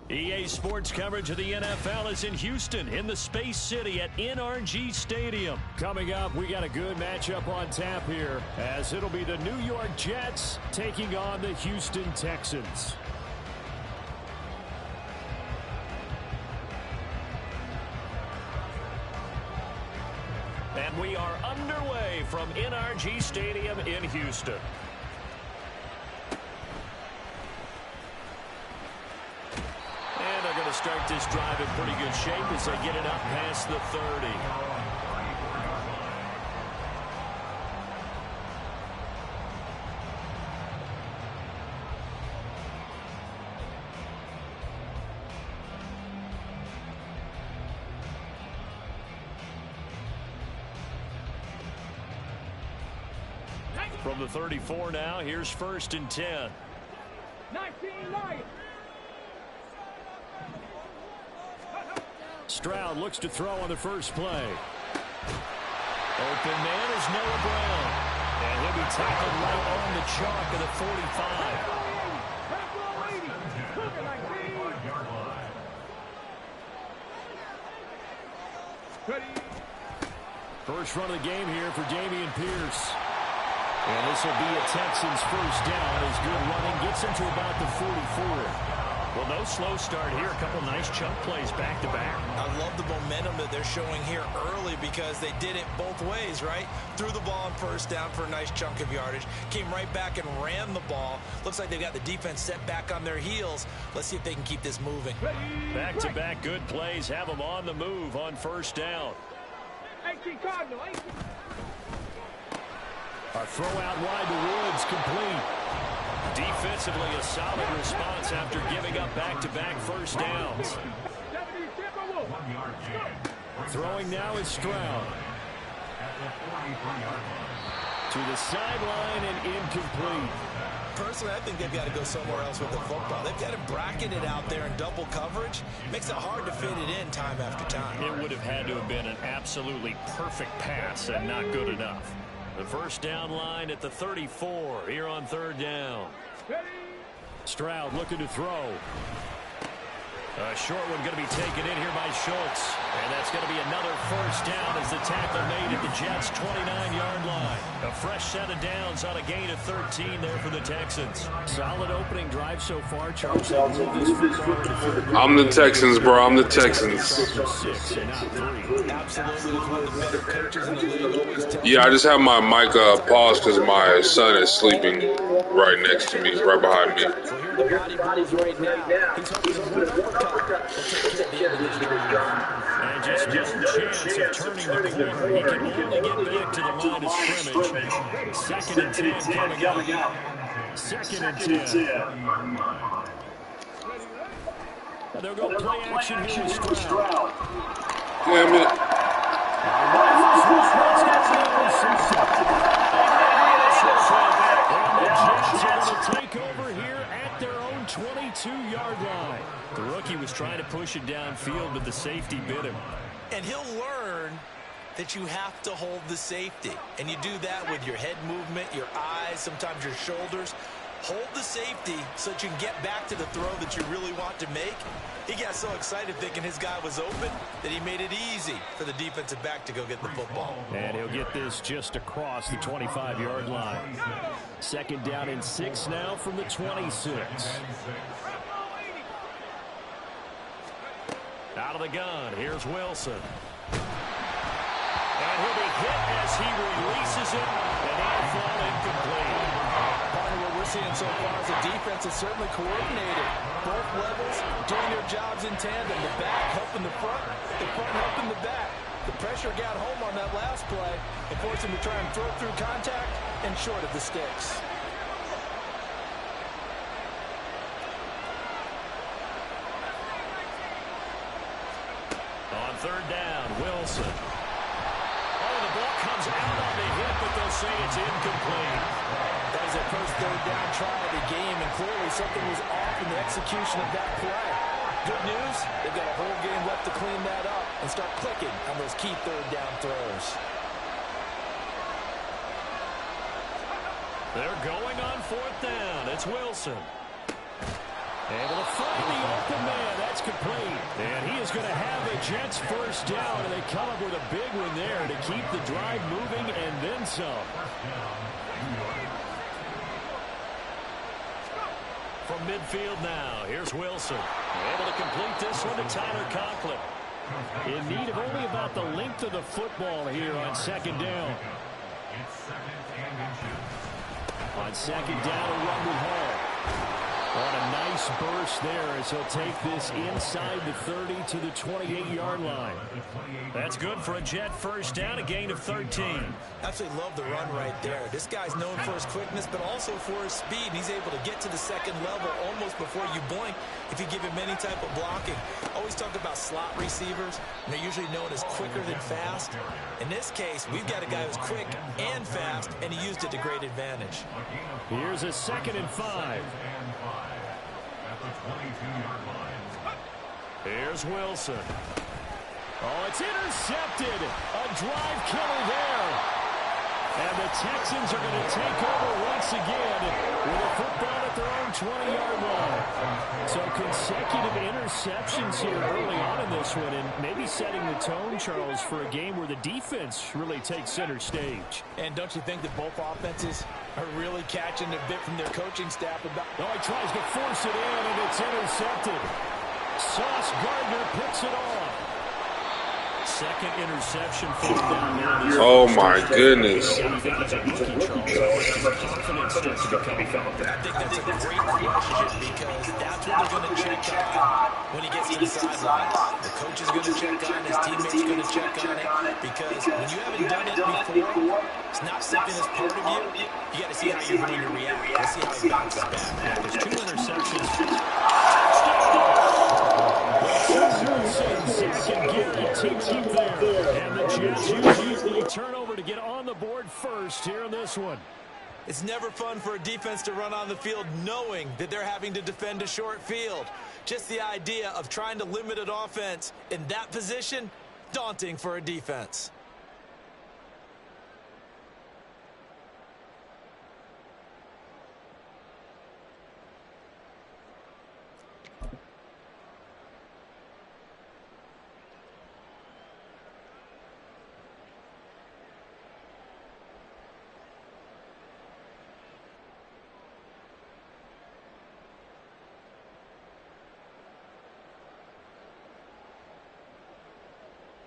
EA Sports coverage of the NFL is in Houston in the Space City at NRG Stadium. Coming up, we got a good matchup on tap here as it'll be the New York Jets taking on the Houston Texans. And we are underway from NRG Stadium in Houston. And they're going to start this drive in pretty good shape as they get it up past the 30. From the 34 now, here's 1st and 10. 19 Lions. Stroud looks to throw on the first play. Open man is Noah Brown. And he'll be tackled right on the chalk of the 45. First run of the game here for Dameon Pierce. And this will be a Texans first down as good running gets him to about the 44. Well, no slow start here. A couple nice chunk plays back-to-back. I love the momentum that they're showing here early because they did it both ways, right? Threw the ball on first down for a nice chunk of yardage. Came right back and ran the ball. Looks like they've got the defense set back on their heels. Let's see if they can keep this moving. Back-to-back good plays have them on the move on first down. A throw out wide to Woods, complete. Defensively, a solid response after giving up back-to-back first downs. Throwing now is Stroud. To the sideline and incomplete. Personally, I think they've got to go somewhere else with the football. They've got to bracket it out there in double coverage. Makes it hard to fit it in time after time. It would have had to have been an absolutely perfect pass and not good enough. The first down line at the 34 here on 3rd down. Stroud looking to throw. A short one going to be taken in here by Schultz. And that's going to be another first down as the tackle made at the Jets' 29-yard line. A fresh set of downs on a gain of 13 there for the Texans. Solid opening drive so far, Charles. I'm the Texans, bro. I'm the Texans. Yeah, I just have my mic paused because my son is sleeping right next to me, right behind me. And just a chance of turning the corner. He can only get back to the line of scrimmage. 2nd and 10 coming up. 2nd and 10. And they'll go play action here with Stroud. Damn it. Take over here at their own 22-yard line. The rookie was trying to push it downfield, but the safety bit him. And he'll learn that you have to hold the safety. And you do that with your head movement, your eyes, sometimes your shoulders. Hold the safety so that you can get back to the throw that you really want to make. He got so excited thinking his guy was open that he made it easy for the defensive back to go get the football. And he'll get this just across the 25-yard line. 2nd down and 6 now from the 26. Out of the gun, here's Wilson. And he'll be hit as he releases it, and he'll fall incomplete. Part of what we're seeing so far is the defense is certainly coordinated. Both levels doing their jobs in tandem. The back helping the front helping the back. The pressure got home on that last play and forced him to try and throw through contact and short of the sticks. On 3rd down, Wilson. Oh, the ball comes out on the hit, but they'll say it's incomplete. That was their first 3rd down try of the game, and clearly something was off in the execution of that play. Good news, they've got a whole game left to clean that up and start clicking on those key 3rd down throws. They're going on 4th down. It's Wilson. Able to find the open man. That's complete. And he is going to have a Jets first down, and they come up with a big one there to keep the drive moving and then some. From midfield now, here's Wilson. Able to complete this one to Tyler Conklin. In need of only about the length of the football here on second down. On second down, a run with Hall. What a nice burst there as he'll take this inside the 30 to the 28-yard line. That's good for a Jet first down, a gain of 13. Absolutely love the run right there. This guy's known for his quickness, but also for his speed. He's able to get to the second level almost before you blink if you give him any type of blocking. Always talk about slot receivers, and they're usually known as quicker than fast. In this case, we've got a guy who's quick and fast, and he used it to great advantage. Here's a 2nd and 5. Here's Wilson. Oh, it's intercepted. A drive killer there. And the Texans are going to take over once again with a football at their own 20-yard line. So consecutive interceptions here early on in this one, and maybe setting the tone, Charles, for a game where the defense really takes center stage. And don't you think that both offenses are really catching a bit from their coaching staff about... Oh, he tries to force it in, and it's intercepted. Sauce Gardner picks it off. Second interception for him. Oh my goodness. I think that's a great question because that's what they're going to check on when he gets to the sidelines. The coach is going to check on it, his teammates are going to check on it, because when you haven't done it before, it's not something that's part of you. You got to see how you're going to react. Let's see how he bounces back. Yeah, there's 2 interceptions. And the Jets use the turnover to get on the board first here in this one. It's never fun for a defense to run on the field knowing that they're having to defend a short field. Just the idea of trying to limit an offense in that position, daunting for a defense.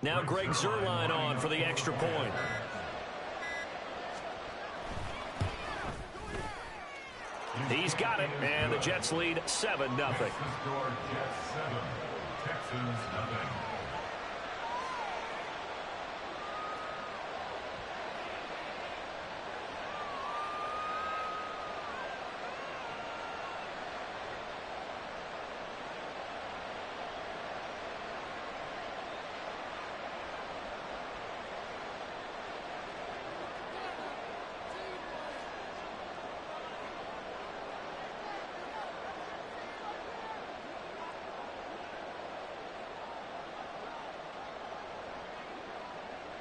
Now Greg Zuerlein on for the extra point. He's got it, and the Jets lead 7-0.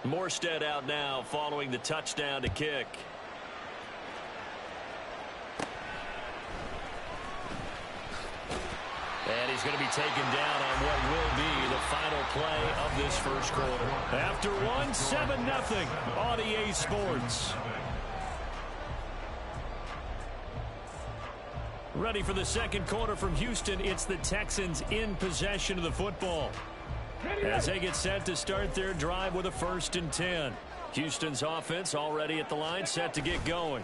Morstead out now following the touchdown to kick. And he's going to be taken down on what will be the final play of this first quarter. After one, 7-0 on EA Sports. Ready for the second quarter from Houston. It's the Texans in possession of the football as they get set to start their drive with a 1st and 10. Houston's offense already at the line, set to get going.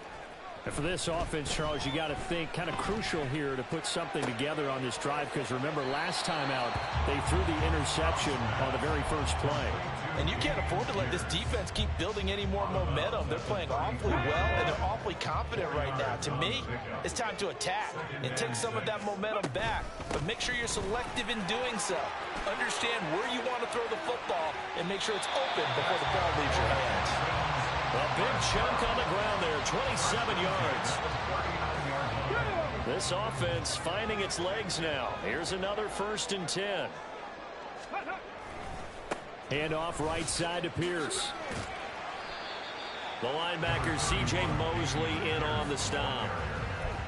And for this offense, Charles, you got to think kind of crucial here to put something together on this drive, because remember last time out they threw the interception on the very first play. And you can't afford to let this defense keep building any more momentum. They're playing awfully well, and they're awfully confident right now. To me, it's time to attack and take some of that momentum back. But make sure you're selective in doing so. Understand where you want to throw the football and make sure it's open before the ball leaves your hands. A big chunk on the ground there, 27 yards. This offense finding its legs now. Here's another 1st and 10. Hand off right side to Pierce. The linebacker C.J. Mosley in on the stop.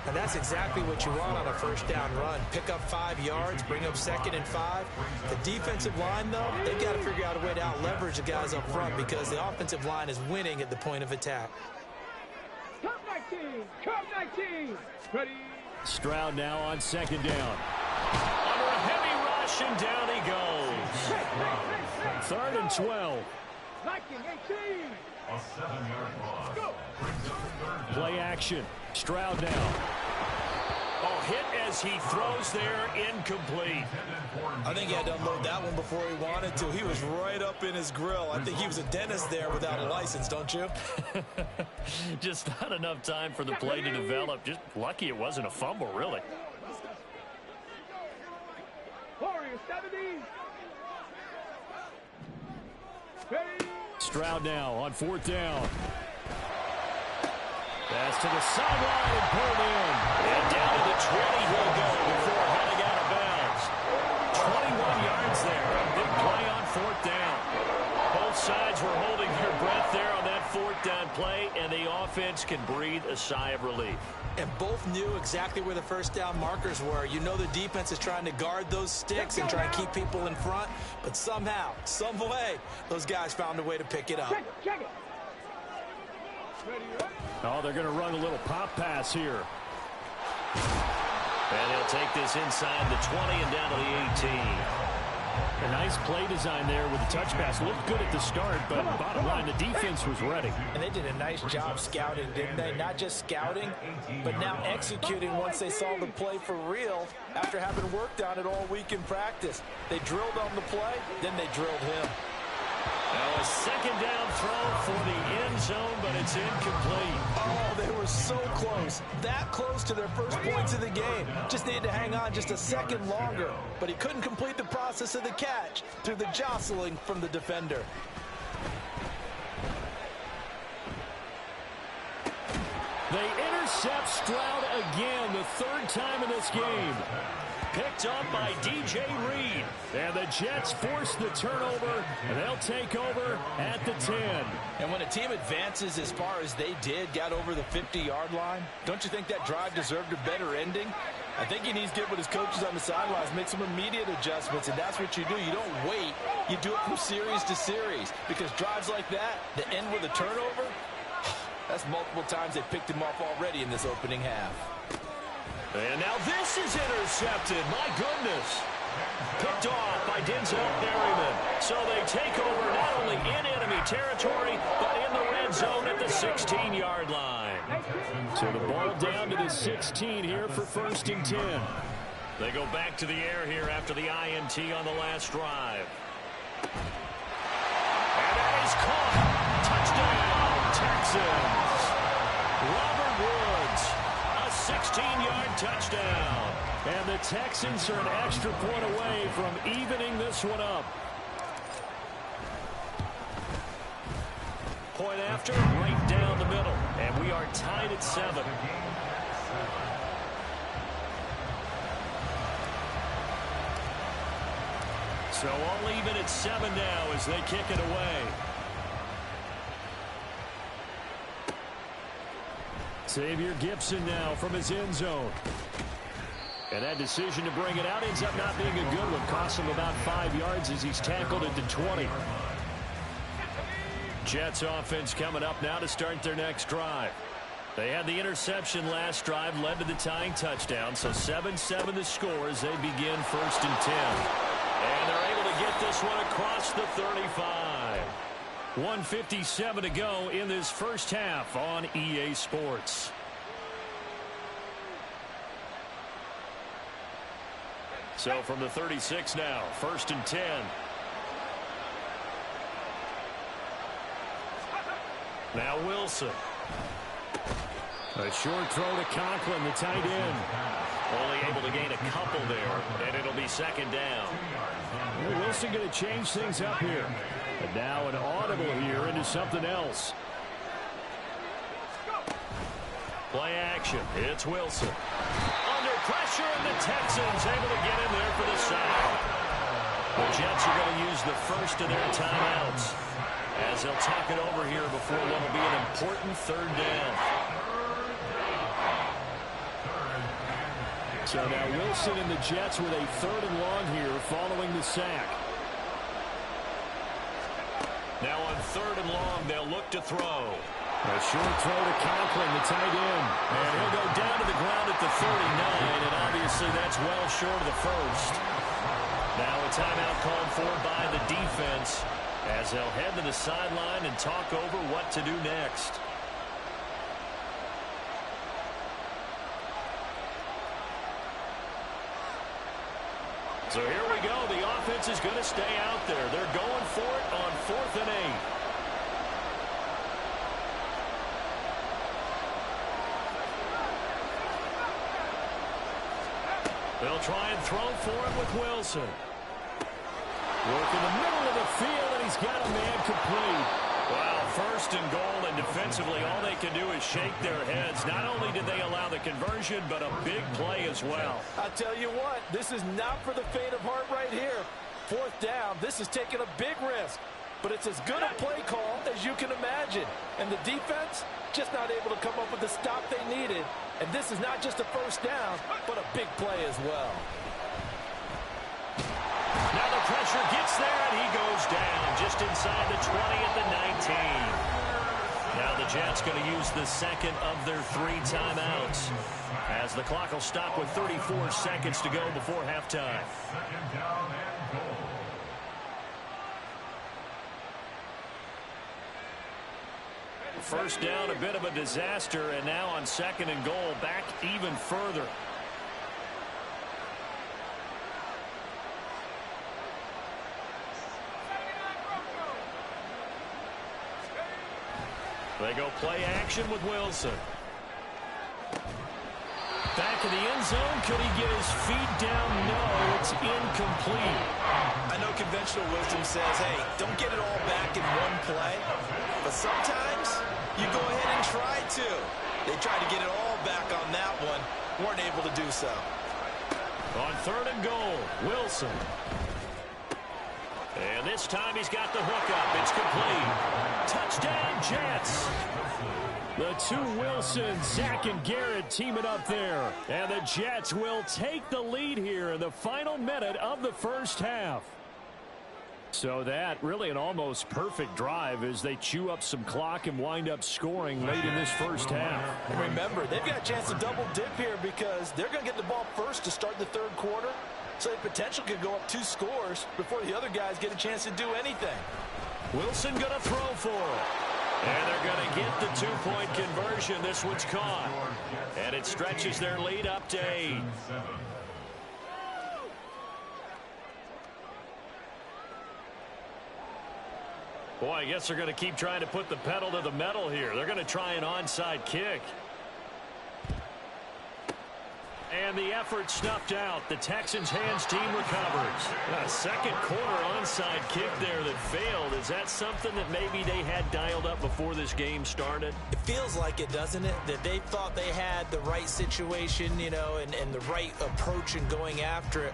And that's exactly what you want on a first down run. Pick up 5 yards, bring up 2nd and 5. The defensive line, though, they've got to figure out a way to out-leverage the guys up front because the offensive line is winning at the point of attack. Come 19! Come 19! Ready? Stroud now on 2nd down. Under a heavy rush, and down he goes. 3rd and 12. 19, 18! A 7-yard loss. Go! Play action. Stroud now. Oh, hit as he throws there, incomplete. I think he had to unload that one before he wanted to. He was right up in his grill. I think he was a dentist there without a license, don't you? Just not enough time for the play to develop. Just lucky it wasn't a fumble, really. Warriors 70. Ready? Stroud now on 4th down. Pass to the sideline and pulled in. And down to the 20 he'll go before heading out of bounds. 21 yards there. A big play on 4th down. Both sides were holding their breath there on that 4th down play, and the offense can breathe a sigh of relief. And both knew exactly where the first down markers were. You know the defense is trying to guard those sticks and try and keep people in front, but somehow, some way, those guys found a way to pick it up. Check it. Ready, ready? Oh, they're going to run a little pop pass here. And he'll take this inside the 20 and down to the 18. A nice play design there with the touch pass. Looked good at the start, but bottom line, the defense was ready. And they did a nice job scouting, didn't they? Not just scouting, but now executing once they saw the play for real after having worked on it all week in practice. They drilled on the play, then they drilled him. Now a 2nd down throw for the end zone, but it's incomplete. Oh, they were so close. That close to their first points of the game. Just needed to hang on just a second longer. But he couldn't complete the process of the catch through the jostling from the defender. They intercept Stroud again, the 3rd time in this game. Picked up by DJ Reed. And the Jets force the turnover, and they'll take over at the 10. And when a team advances as far as they did, got over the 50-yard line, don't you think that drive deserved a better ending? I think he needs to get with his coaches on the sidelines, make some immediate adjustments, and that's what you do. You don't wait. You do it from series to series, because drives like that end with a turnover, that's multiple times they picked him off already in this opening half. And now this is intercepted. My goodness. Picked off by Denzel Berryman. So they take over not only in enemy territory, but in the red zone at the 16-yard line. So the ball down to the 16 here for 1st and 10. They go back to the air here after the INT on the last drive. And that is caught. Touchdown, Texans. Robert Woods, a 16-yard touchdown. And the Texans are an extra point away from evening this one up. Point after, right down the middle. And we are tied at 7. So all even at 7 now as they kick it away. Xavier Gibson now from his end zone. And that decision to bring it out ends up not being a good one. Costs him about 5 yards as he's tackled at the 20. Jets offense coming up now to start their next drive. They had the interception last drive, led to the tying touchdown. So 7-7 the score as they begin 1st and 10. And they're able to get this one across the 35. 1:57 to go in this first half on EA Sports. So from the 36 now, 1st and 10. Now Wilson. A short throw to Conklin, the tight end. Only able to gain a couple there, and it'll be 2nd down. Well, Wilson going to change things up here. And now an audible here into something else. Play action. It's Wilson. Under pressure, and the Texans able to get in there for the sack. The Jets are going to use the first of their timeouts as they'll talk it over here before what will be an important 3rd down. So now Wilson and the Jets with a 3rd and long here following the sack. Now on 3rd and long, they'll look to throw. A short throw to Conklin, the tight end. And he'll go down to the ground at the 39, and obviously that's well short of the first. Now a timeout called for by the defense as they'll head to the sideline and talk over what to do next. So here we go. The offense is going to stay out there. They're going for it on 4th and 8. They'll try and throw for it with Wilson. Work in the middle of the field, and he's got a man complete. Wow, 1st and goal, and defensively all they can do is shake their heads. Not only did they allow the conversion, but a big play as well. I tell you what, this is not for the faint of heart right here. 4th down, this is taking a big risk. But it's as good a play call as you can imagine. And the defense just not able to come up with the stop they needed. And this is not just a 1st down, but a big play as well. Now the pressure gets there, and he goes down just inside the 20 at the 19. Now the Jets going to use the 2nd of their 3 timeouts as the clock will stop with 34 seconds to go before halftime. 2nd down and goal. First down, a bit of a disaster, and now on 2nd and goal, back even further. They go play action with Wilson. Back in the end zone. Could he get his feet down? No, it's incomplete. I know conventional wisdom says, hey, don't get it all back in one play. But sometimes you go ahead and try to. They tried to get it all back on that one. Weren't able to do so. On 3rd and goal, Wilson. And this time he's got the hook up. It's complete. Touchdown, Jets. The 2 Wilsons, Zach and Garrett, teaming up there. And the Jets will take the lead here in the final minute of the 1st half. So that really an almost perfect drive as they chew up some clock and wind up scoring late in this 1st half. And remember, they've got a chance to double dip here because they're going to get the ball first to start the 3rd quarter. So the potential could go up 2 scores before the other guys get a chance to do anything. Wilson going to throw for it. And they're going to get the 2-point conversion. This one's caught. And it stretches their lead up to 8. Boy, I guess they're going to keep trying to put the pedal to the metal here. They're going to try an onside kick. And the effort snuffed out. The Texans' hands team recovers. A 2nd quarter onside kick there that failed. Is that something that maybe they had dialed up before this game started? It feels like it, doesn't it? That they thought they had the right situation, you know, and the right approach in going after it.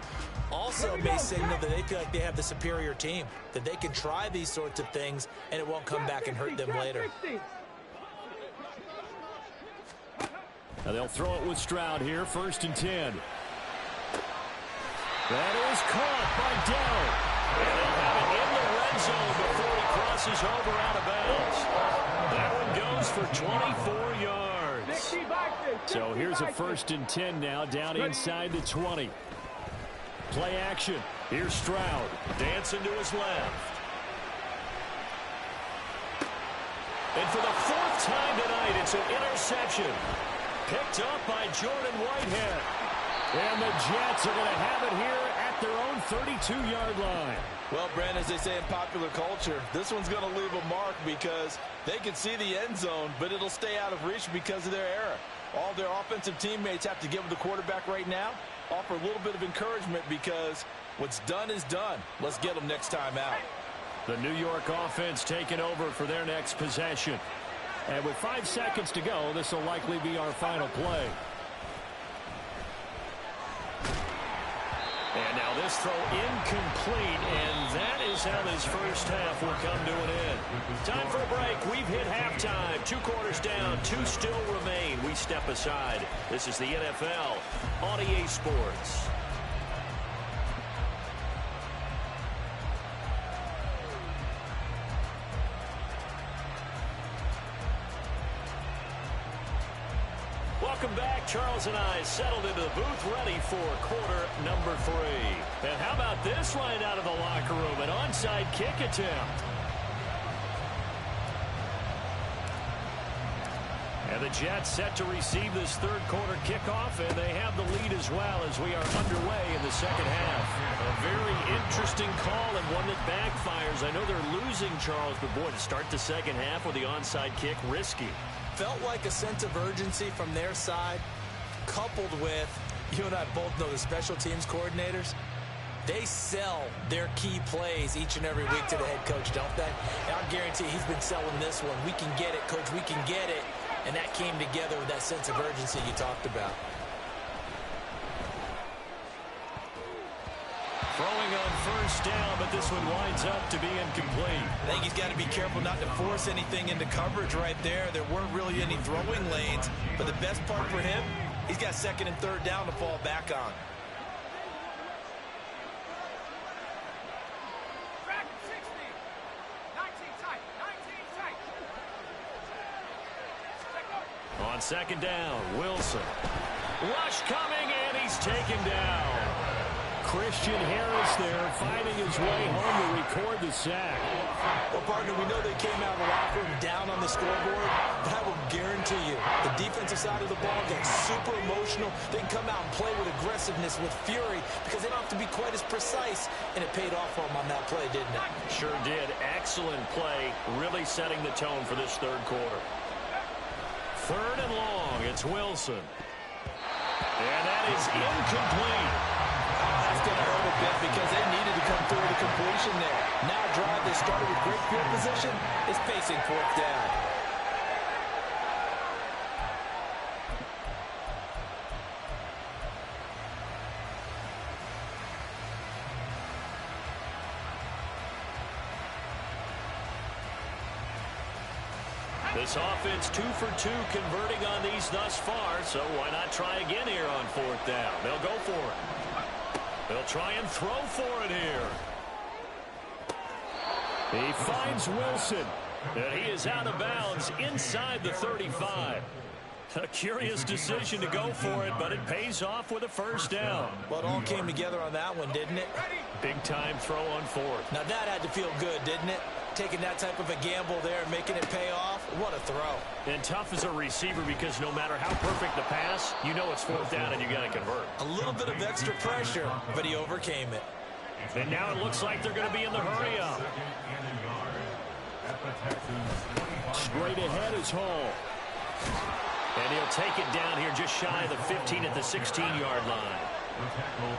Also may signal that they feel like they have the superior team, that they can try these sorts of things and it won't come back and hurt them later. Now they'll throw it with Stroud here, 1st and 10. That is caught by Dell. And they'll have it in the red zone before he crosses over out of bounds. That one goes for 24 yards. So here's a 1st and 10 now, down inside the 20. Play action. Here's Stroud. Dancing to his left. And for the 4th time tonight, it's an interception. Picked up by Jordan Whitehead. And the Jets are going to have it here at their own 32-yard line. Well, Brent, as they say in popular culture, this one's going to leave a mark because they can see the end zone, but it'll stay out of reach because of their error. All their offensive teammates have to give the quarterback right now, offer a little bit of encouragement because what's done is done. Let's get them next time out. The New York offense taking over for their next possession. And with 5 seconds to go, this will likely be our final play. And now This throw incomplete, and that is how this first half will come to an end. Time for a break. We've hit halftime. 2 quarters down, 2 still remain. We step aside. This is the NFL on EA Sports. Welcome back. Charles and I settled into the booth, ready for quarter number 3. And how about this line out of the locker room? An onside kick attempt. And the Jets set to receive this third quarter kickoff, and they have the lead as well as we are underway in the second half. A very interesting call and one that backfires. I know they're losing, Charles, but boy, to start the second half with the onside kick, risky. Felt like a sense of urgency from their side, coupled with, you and I both know the special teams coordinators, they sell their key plays each and every week to the head coach, don't they? And I guarantee he's been selling this one. We can get it, coach, we can get it. And that came together with that sense of urgency you talked about. Throwing on first down, but this one winds up to be incomplete. I think he's got to be careful not to force anything into coverage right there. There weren't really any throwing lanes, but the best part for him, he's got second and third down to fall back on. Back 60. 19 tight. 19 tight. On second down, Wilson. Rush coming, and he's taken down. Christian Harris there, finding his way home to record the sack. Well, partner, we know they came out of the locker room down on the scoreboard, but I will guarantee you, the defensive side of the ball got super emotional. They can come out and play with aggressiveness, with fury, because they don't have to be quite as precise, and it paid off for them on that play, didn't it? Sure did. Excellent play, really setting the tone for this third quarter. Third and long, it's Wilson. And that is incomplete. That's going to hurt a bit because they needed to come through with a completion there. Now a drive that started with great field position is facing fourth down. This offense 2 for 2 converting on these thus far, so why not try again here on fourth down? They'll go for it. They'll try and throw for it here. He finds Wilson, and he is out of bounds inside the 35. A curious decision to go for it, but it pays off with a first down. Well, it all came together on that one, didn't it? Big-time throw on fourth. Now that had to feel good, didn't it? Taking that type of a gamble there and making it pay off. What a throw. And tough as a receiver because no matter how perfect the pass, you know it's fourth down and you got to convert. A little bit of extra pressure, but he overcame it. And now it looks like they're going to be in the hurry up. Straight ahead is Hall. And he'll take it down here just shy of the 15 at the 16-yard line.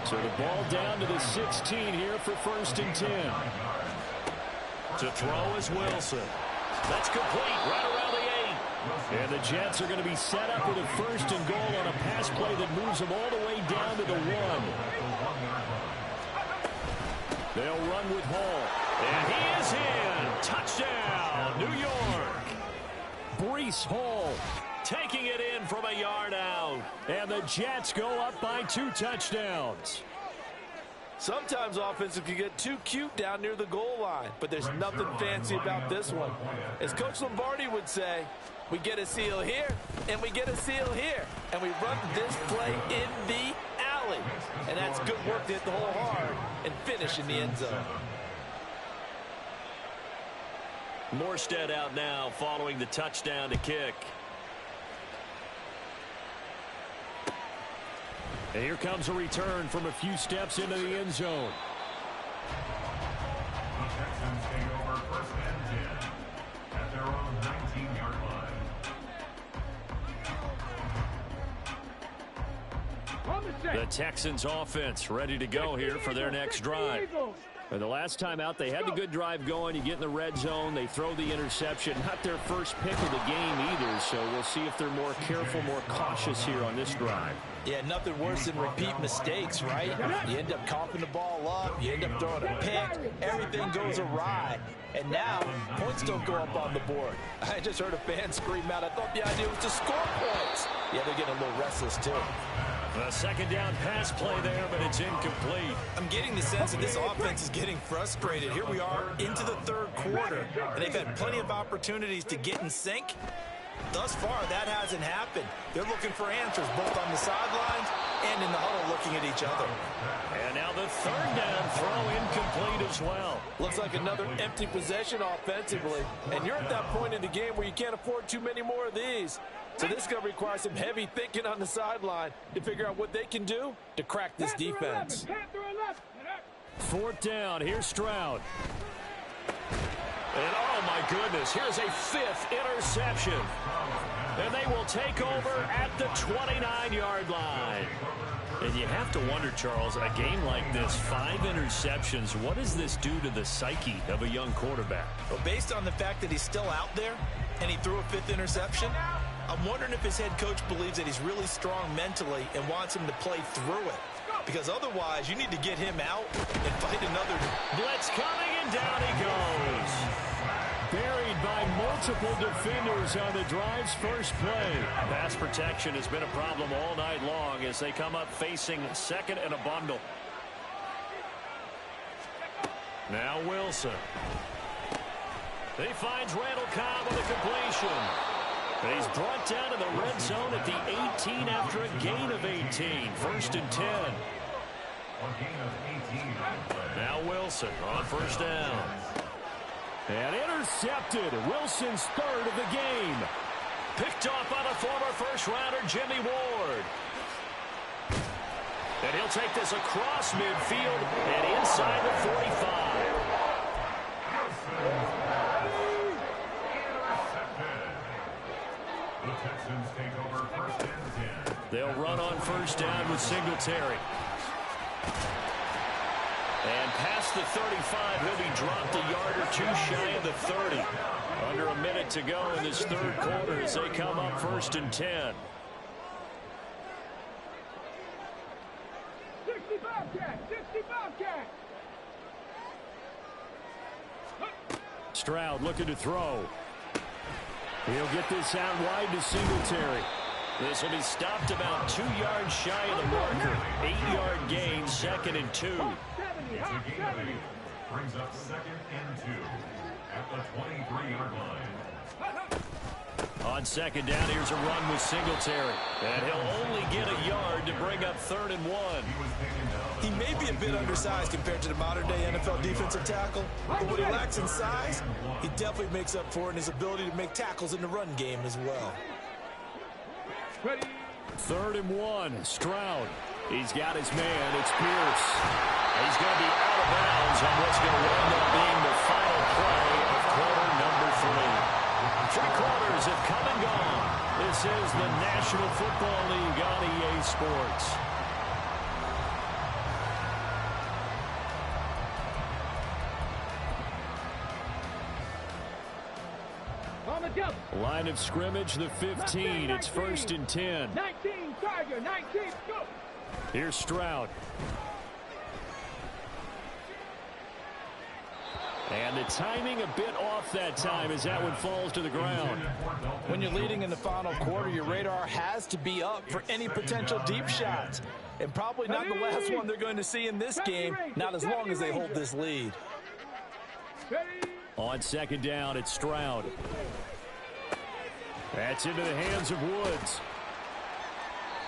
So the ball down to the 16 here for first and 10. To throw is Wilson. That's complete right around the 8. And the Jets are going to be set up with a first and goal on a pass play that moves them all the way down to the 1. They'll run with Hall. And he is in. Touchdown, New York. Breece Hall taking it in from a yard out. And the Jets go up by 2 touchdowns. Sometimes offenses can get too cute down near the goal line, but there's nothing fancy about this one. As Coach Lombardi would say, we get a seal here, and we get a seal here, and we run this play in the alley. And that's good work to hit the hole hard and finish in the end zone. Morstead out now following the touchdown to kick. And here comes a return from a few steps into the end zone. The Texans take over first and 10 at their own 19-yard line. The Texans offense ready to go here for their next drive. And the last time out, they had the good drive going. You get in the red zone, they throw the interception. Not their first pick of the game either, so we'll see if they're more careful, more cautious here on this drive. Yeah, nothing worse than repeat mistakes, right? You end up coughing the ball up, you end up throwing a pick, everything goes awry, and now points don't go up on the board. I just heard a fan scream out, I thought the idea was to score points. Yeah, they're getting a little restless too. A second down pass play there, but it's incomplete. I'm getting the sense that this offense is getting frustrated. Here we are into the third quarter, and they've had plenty of opportunities to get in sync. Thus far, that hasn't happened. They're looking for answers both on the sidelines and in the huddle looking at each other. And now the third down throw incomplete as well. Looks like another empty possession offensively. And you're at that point in the game where you can't afford too many more of these. So this is going to require some heavy thinking on the sideline to figure out what they can do to crack this defense. Fourth down, here's Stroud. And oh my goodness, here's a fifth interception. And they will take over at the 29-yard line. And you have to wonder, Charles, a game like this, 5 interceptions, what does this do to the psyche of a young quarterback? Well, based on the fact that he's still out there and he threw a 5th interception, I'm wondering if his head coach believes that he's really strong mentally and wants him to play through it. Because otherwise, you need to get him out and fight another. Blitz coming, and down he goes. Buried by multiple defenders on the drive's first play. Pass protection has been a problem all night long as they come up facing second and a bundle. Now Wilson. He finds Randall Cobb with a completion. And he's brought down to the red zone at the 18 after a gain of 18. First and 10. Now Wilson on first down. And intercepted. Wilson's third of the game. Picked off by the former first-rounder Jimmy Ward. And he'll take this across midfield and inside the 45. The Texans take over first and 10. They'll run on first down with Singletary. And past the 35, he'll be dropped a yard or two shy of the 30. Under a minute to go in this third quarter as they come up first and 10. 65 cat. Stroud looking to throw. He'll get this out wide to Singletary. This will be stopped about 2 yards shy of the marker. 8-yard gain, second and 2. It's a gain of 8. Brings up second and 2 at the 23-yard line. On second down, here's a run with Singletary. And he'll only get a yard to bring up third and 1. He may be a bit undersized compared to the modern-day NFL defensive tackle, but what he lacks in size, he definitely makes up for it in his ability to make tackles in the run game as well. Third and 1, Stroud. He's got his man, it's Pierce. He's going to be out of bounds on what's going to wind up being the final play of quarter number 3. 3 quarters have come and gone. This is the National Football League on EA Sports. Line of scrimmage, the 15. It's first and 10. 19, Tiger, 19, go. Here's Stroud. And the timing a bit off that time as that one falls to the ground. When you're leading in the final quarter, your radar has to be up for any potential deep shots. And probably not the last one they're going to see in this game, not as long as they hold this lead. On second down, it's Stroud. That's into the hands of Woods.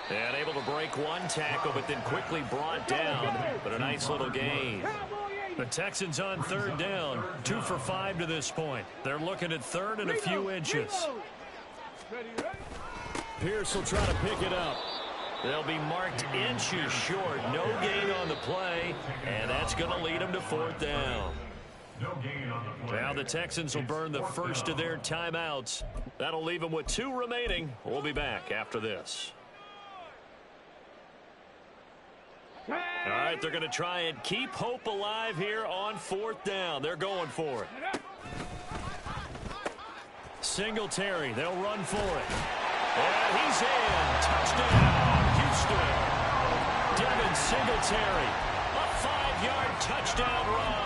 And able to break one tackle, but then quickly brought down. But a nice little gain. The Texans on third down, 2 for 5 to this point. They're looking at third and a few inches. Pierce will try to pick it up. They'll be marked inches short. No gain on the play, and that's going to lead them to fourth down. Now the Texans will burn the first of their timeouts. That'll leave them with 2 remaining. We'll be back after this. All right, they're going to try and keep hope alive here on fourth down. They're going for it. Singletary, they'll run for it. And he's in. Touchdown, Houston. Houston. Devin Singletary. A 5-yard touchdown run.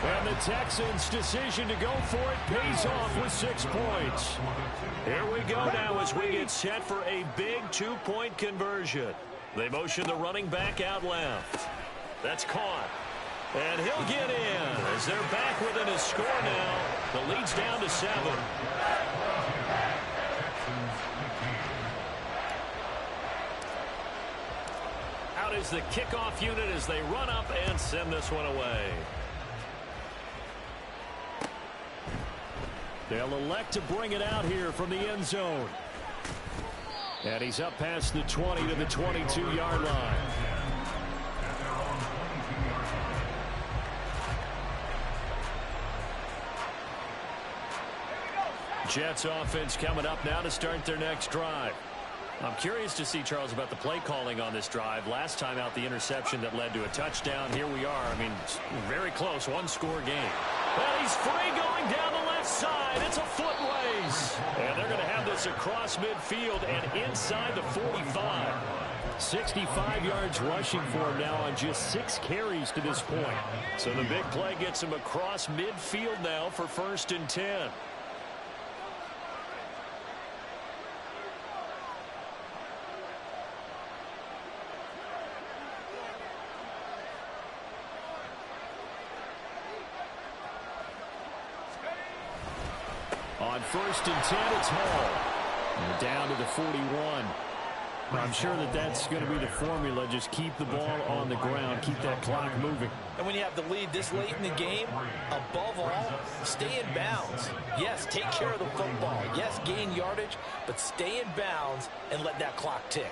And the Texans' decision to go for it pays off with 6 points. Here we go now as we get set for a big 2-point conversion. They motion the running back out left. That's caught. And he'll get in as they're back within a score now. The lead's down to 7. Out is the kickoff unit as they run up and send this one away. They'll elect to bring it out here from the end zone. And he's up past the 20 to the 22-yard line. Jets offense coming up now to start their next drive. I'm curious to see, Charles, about the play calling on this drive. Last time out, the interception that led to a touchdown. Here we are. I mean, very close, one-score game. Well, he's free going down the left side. It's a foot race. And they're going to have this across midfield and inside the 45. 65 yards rushing for him now on just 6 carries to this point. So the big play gets him across midfield now for 1st and 10. On 1st and 10, it's Hall. And down to the 41. I'm sure that that's going to be the formula. Just keep the ball on the ground. Keep that clock moving. And when you have the lead this late in the game, above all, stay in bounds. Yes, take care of the football. Yes, gain yardage, but stay in bounds and let that clock tick.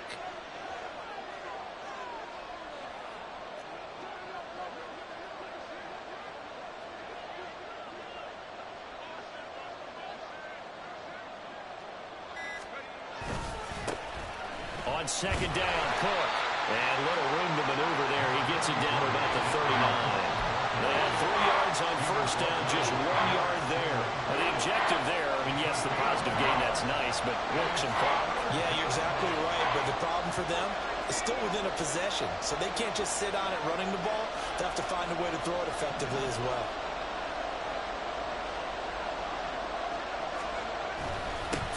On 2nd down, Cook. And little room to maneuver there. He gets it down to about the 39. They had 3 yards on 1st down, just 1 yard there. And the objective there, I mean, yes, the positive gain, that's nice, but work some clock. Yeah, you're exactly right, but the problem for them is still within a possession. So they can't just sit on it running the ball. They have to find a way to throw it effectively as well.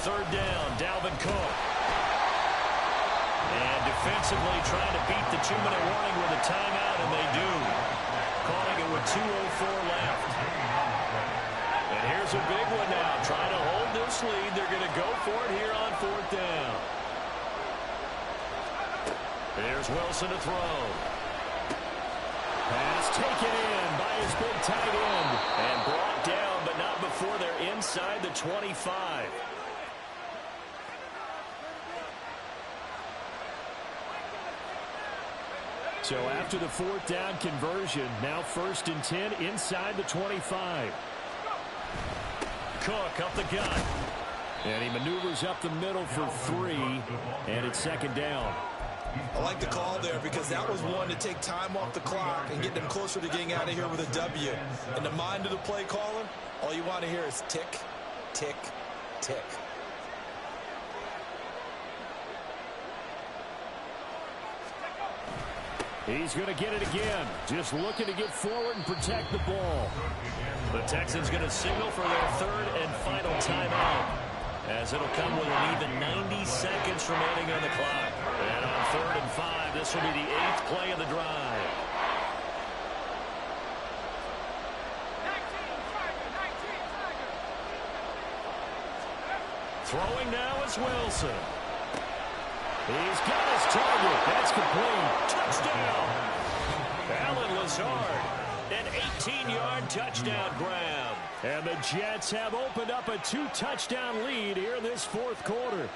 3rd down, Dalvin Cook. And defensively trying to beat the 2-minute warning with a timeout, and they do. Calling it with 2:04 left. And here's a big one now. Trying to hold this lead. They're going to go for it here on 4th down. Here's Wilson to throw. Pass taken in by his big tight end. And brought down, but not before they're inside the 25. So after the 4th down conversion, now 1st and 10 inside the 25. Cook up the gut. And he maneuvers up the middle for 3. And it's 2nd down. I like the call there because that was one to take time off the clock and get them closer to getting out of here with a W. In the mind of the play caller, all you want to hear is tick, tick, tick. He's going to get it again. Just looking to get forward and protect the ball. The Texans going to signal for their 3rd and final timeout, as it'll come with an even 90 seconds remaining on the clock. And on 3rd and 5, this will be the 8th play of the drive. 19, throwing now is Wilson. He's got his target. That's complete. Touchdown. Allen Lazard. An 18-yard touchdown grab. And the Jets have opened up a 2-touchdown lead here in this 4th quarter.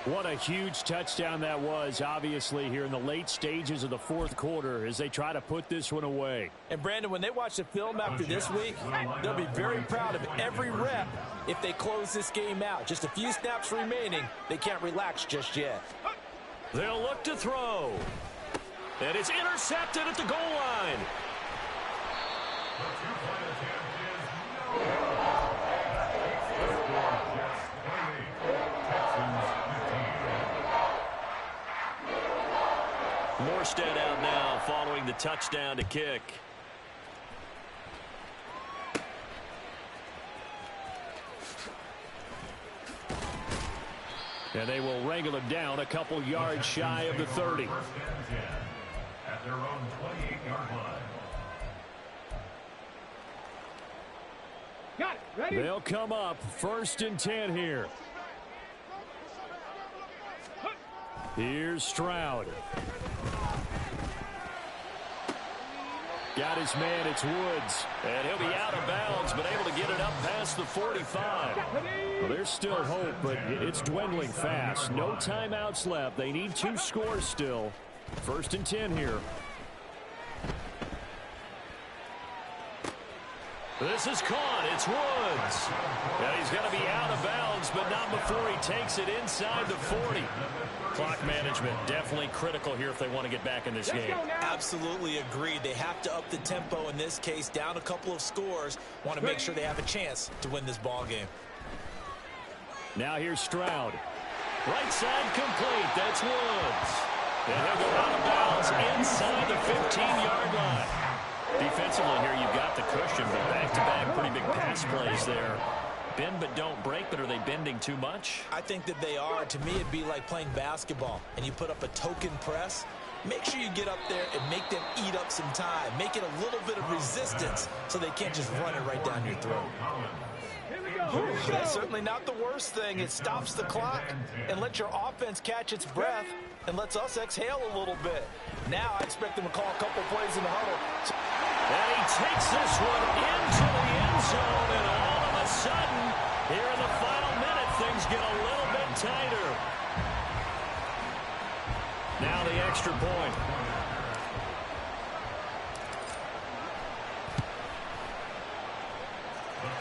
What a huge touchdown that was, obviously, here in the late stages of the 4th quarter as they try to put this one away. And, Brandon, when they watch the film after this week, they'll be very proud of every rep if they close this game out. Just a few snaps remaining. They can't relax just yet. They'll look to throw. And it's intercepted at the goal line. Morstead out now following the touchdown to kick. And they will wrangle him down a couple yards shy of the 30. First and 10 at their own 28-yard line. Got it. Ready? They'll come up 1st and 10 here. Here's Stroud. Got his man, it's Woods. And he'll be out of bounds, but able to get it up past the 45. Well, there's still hope, but it's dwindling fast. No timeouts left. They need 2 scores still. 1st and 10 here. This is caught. It's Woods. And he's going to be out of bounds, but not before he takes it inside the 40. Clock management definitely critical here if they want to get back in this game. Absolutely agreed. They have to up the tempo in this case, down a couple of scores. Want to make sure they have a chance to win this ball game. Now here's Stroud. Right side complete. That's Woods. And he'll go out of bounds inside the 15-yard line. Defensively here, you've got the cushion, but back-to-back pretty big pass plays there. Bend but don't break, but are they bending too much? I think that they are. To me, it'd be like playing basketball, and you put up a token press. Make sure you get up there and make them eat up some time. Make it a little bit of resistance so they can't just run it right down your throat. That's certainly not the worst thing. It stops the clock and lets your offense catch its breath and lets us exhale a little bit. Now I expect them to call a couple plays in the huddle. And he takes this one into the end zone, and all of a sudden, here in the final minute, things get a little bit tighter. Now the extra point.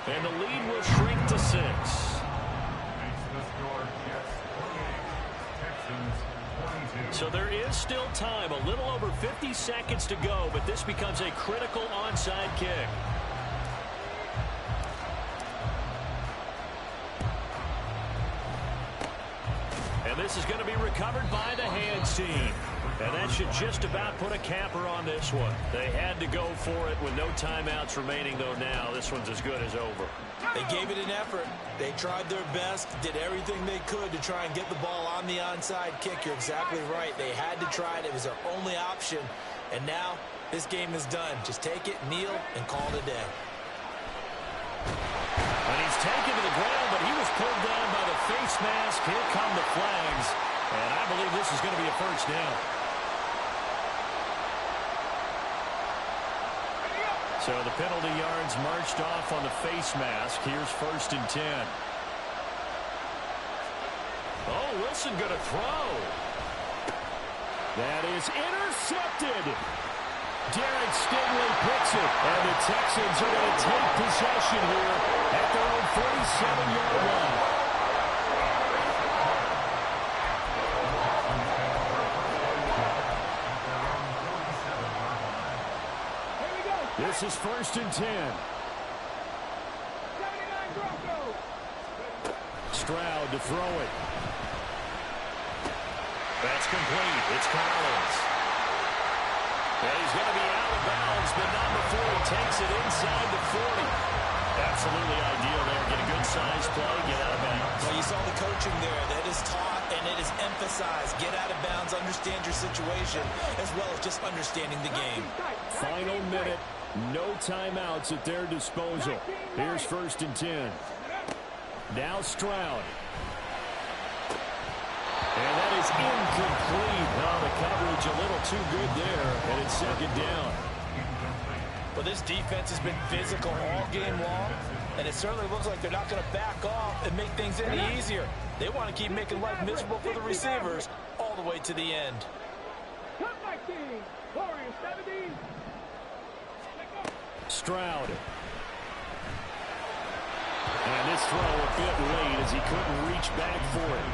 And the lead will shrink to 6. So there is still time, a little over 50 seconds to go, but this becomes a critical onside kick. And this is going to be recovered by the hands team. And that should just about put a capper on this one. They had to go for it with no timeouts remaining, though now this one's as good as over. They gave it an effort. They tried their best, did everything they could to try and get the ball on the onside kick. You're exactly right. They had to try it. It was their only option. And now this game is done. Just take it, kneel, and call it a day. And he's taken to the ground, but he was pulled down by the face mask. Here come the flags. And I believe this is going to be a first down. So the penalty yards marched off on the face mask. Here's 1st and 10. Oh, Wilson going to throw. That is intercepted. Derek Stingley picks it. And the Texans are going to take possession here at their own 47-yard line. This is 1st and 10. 79 Broncos. Stroud to throw it. That's complete. It's Collins. And he's going to be out of bounds, but not before he takes it inside the 40. Absolutely ideal there. Get a good size play, get out of bounds. Well, you saw the coaching there. That is taught and it is emphasized. Get out of bounds, understand your situation, as well as just understanding the game. Final minute. No timeouts at their disposal. Here's 1st and 10. Now Stroud. And that is incomplete. Oh, the coverage a little too good there, and it's 2nd down. Well, this defense has been physical all game long, and it certainly looks like they're not going to back off and make things any easier. They want to keep making life miserable for the receivers all the way to the end. Come back team. Warriors 70. Stroud. And this throw a bit late as he couldn't reach back for it.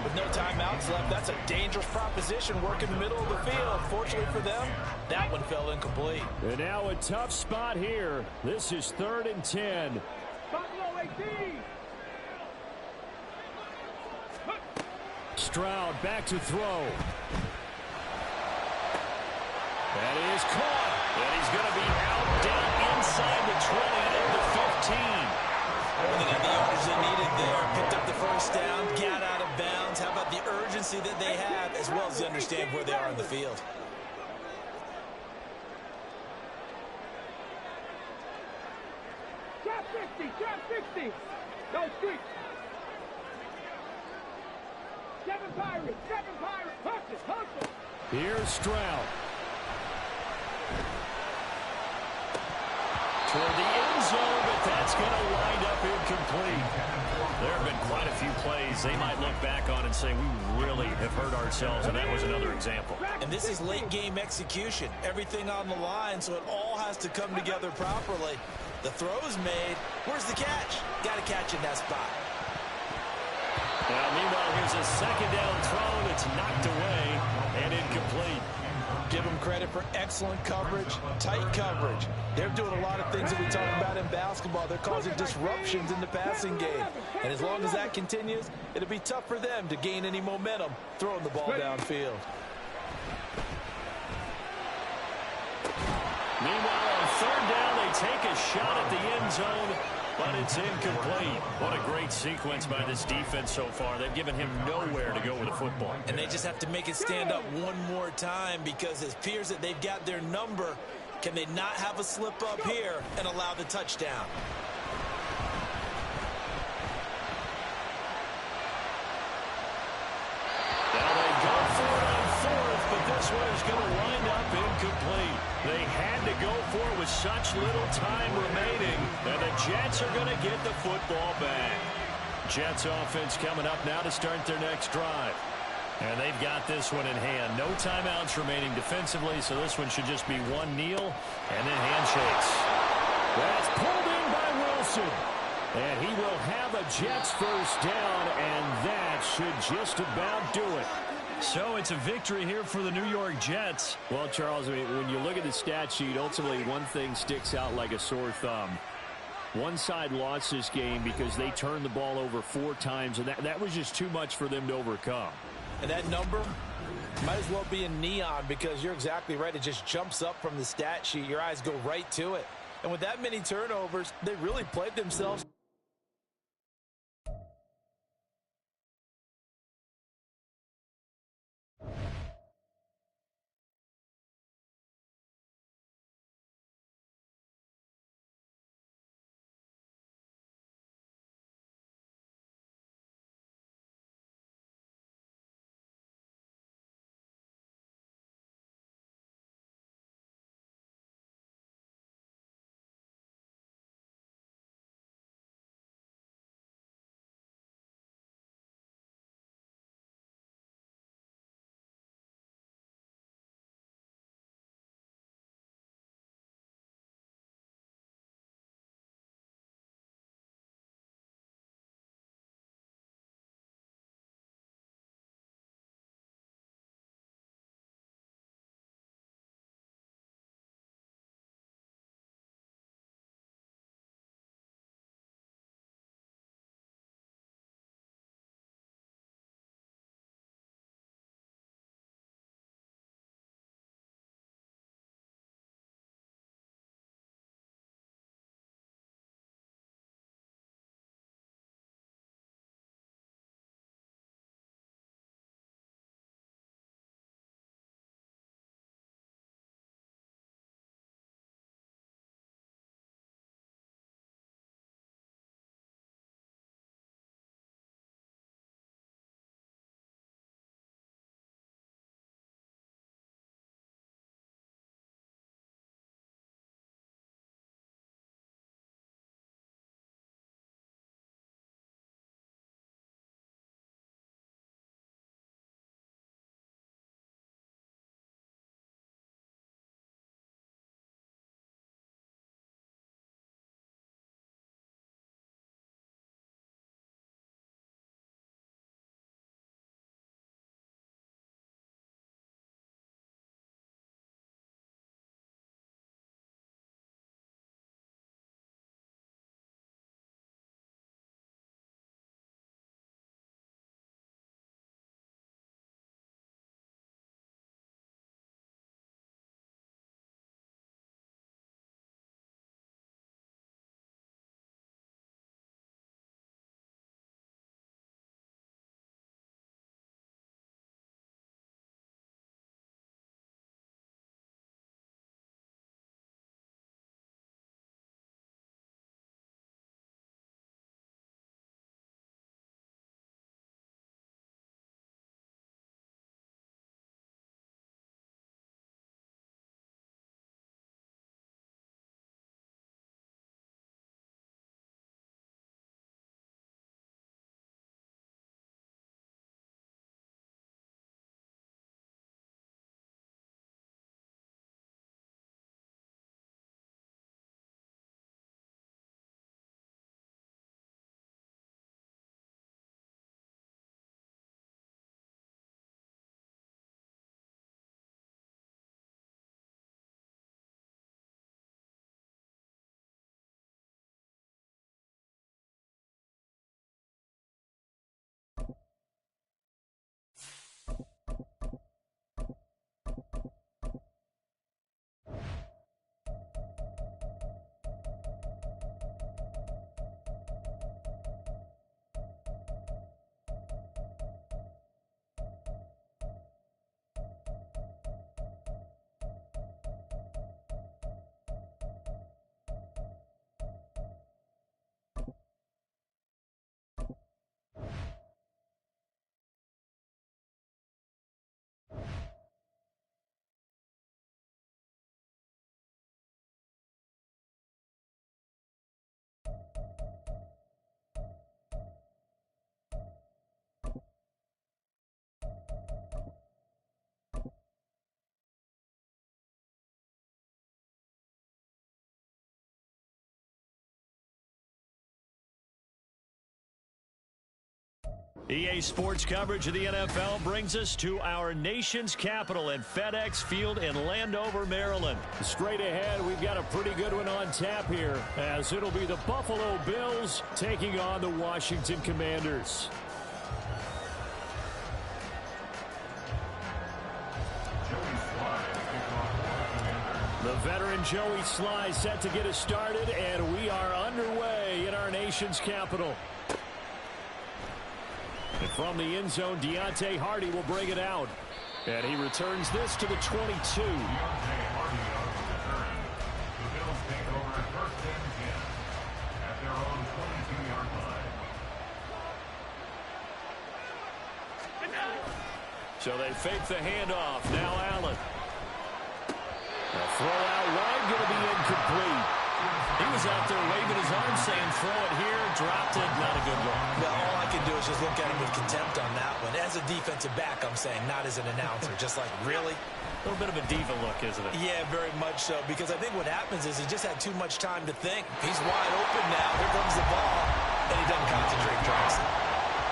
With no timeouts left, that's a dangerous proposition. Work in the middle of the field. Fortunately for them, that one fell incomplete. And now a tough spot here. This is 3rd and 10. Buffalo 18. Stroud back to throw. That is caught. And he's going to be out down inside the 20 and the 15. Well, they got the yardage they needed there. Picked up the first down, got out of bounds. How about the urgency that they have, as well as they understand where they are on the field? Drop 60, drop 60. Go street. Seven Pirates, hustle, hustle. Here's Stroud. Toward the end zone, but that's going to wind up incomplete. There have been quite a few plays they might look back on and say, we really have hurt ourselves, and that was another example. And this is late game execution. Everything on the line, so it all has to come together properly. The throw's made. Where's the catch? Got to catch in that spot. Now, meanwhile, here's a second down throw that's knocked away and incomplete. Give them credit for excellent coverage, tight coverage. They're doing a lot of things that we talk about in basketball. They're causing disruptions in the passing game. And as long as that continues, it'll be tough for them to gain any momentum throwing the ball downfield. Meanwhile, on third down, they take a shot at the end zone, but it's incomplete. What a great sequence by this defense so far. They've given him nowhere to go with the football. And they just have to make it stand up one more time, because it appears that they've got their number. Can they not have a slip up here and allow the touchdown? Now they go for it on fourth, but this one is going to wind up incomplete. They had to go for it with such little time remaining, and the Jets are going to get the football back. Jets offense coming up now to start their next drive. And they've got this one in hand. No timeouts remaining defensively, so this one should just be one kneel and then handshakes. That's pulled in by Wilson. And he will have a Jets first down, and that should just about do it. So it's a victory here for the New York Jets. Well, Charles, I mean, when you look at the stat sheet, ultimately one thing sticks out like a sore thumb. One side lost this game because they turned the ball over 4 times, and that was just too much for them to overcome. And that number might as well be in neon, because you're exactly right. It just jumps up from the stat sheet. Your eyes go right to it. And with that many turnovers, they really played themselves EA Sports coverage of the NFL brings us to our nation's capital at FedEx Field in Landover, Maryland. Straight ahead, we've got a pretty good one on tap here, as it'll be the Buffalo Bills taking on the Washington Commanders. The veteran Joey Sly set to get us started, and we are underway in our nation's capital. And from the end zone, Deontay Hardy will bring it out. And he returns this to the 22. So they fake the handoff. Now Allen. A throw out wide, going to be incomplete. He was out there waving his arm saying throw it here, dropped it, not a good one. Well, all I can do is just look at him with contempt on that one. As a defensive back, I'm saying, not as an announcer. Just like, really? A little bit of a diva look, isn't it? Yeah, very much so, because I think what happens is he just had too much time to think. He's wide open now. Here comes the ball, and he doesn't concentrate, drops it.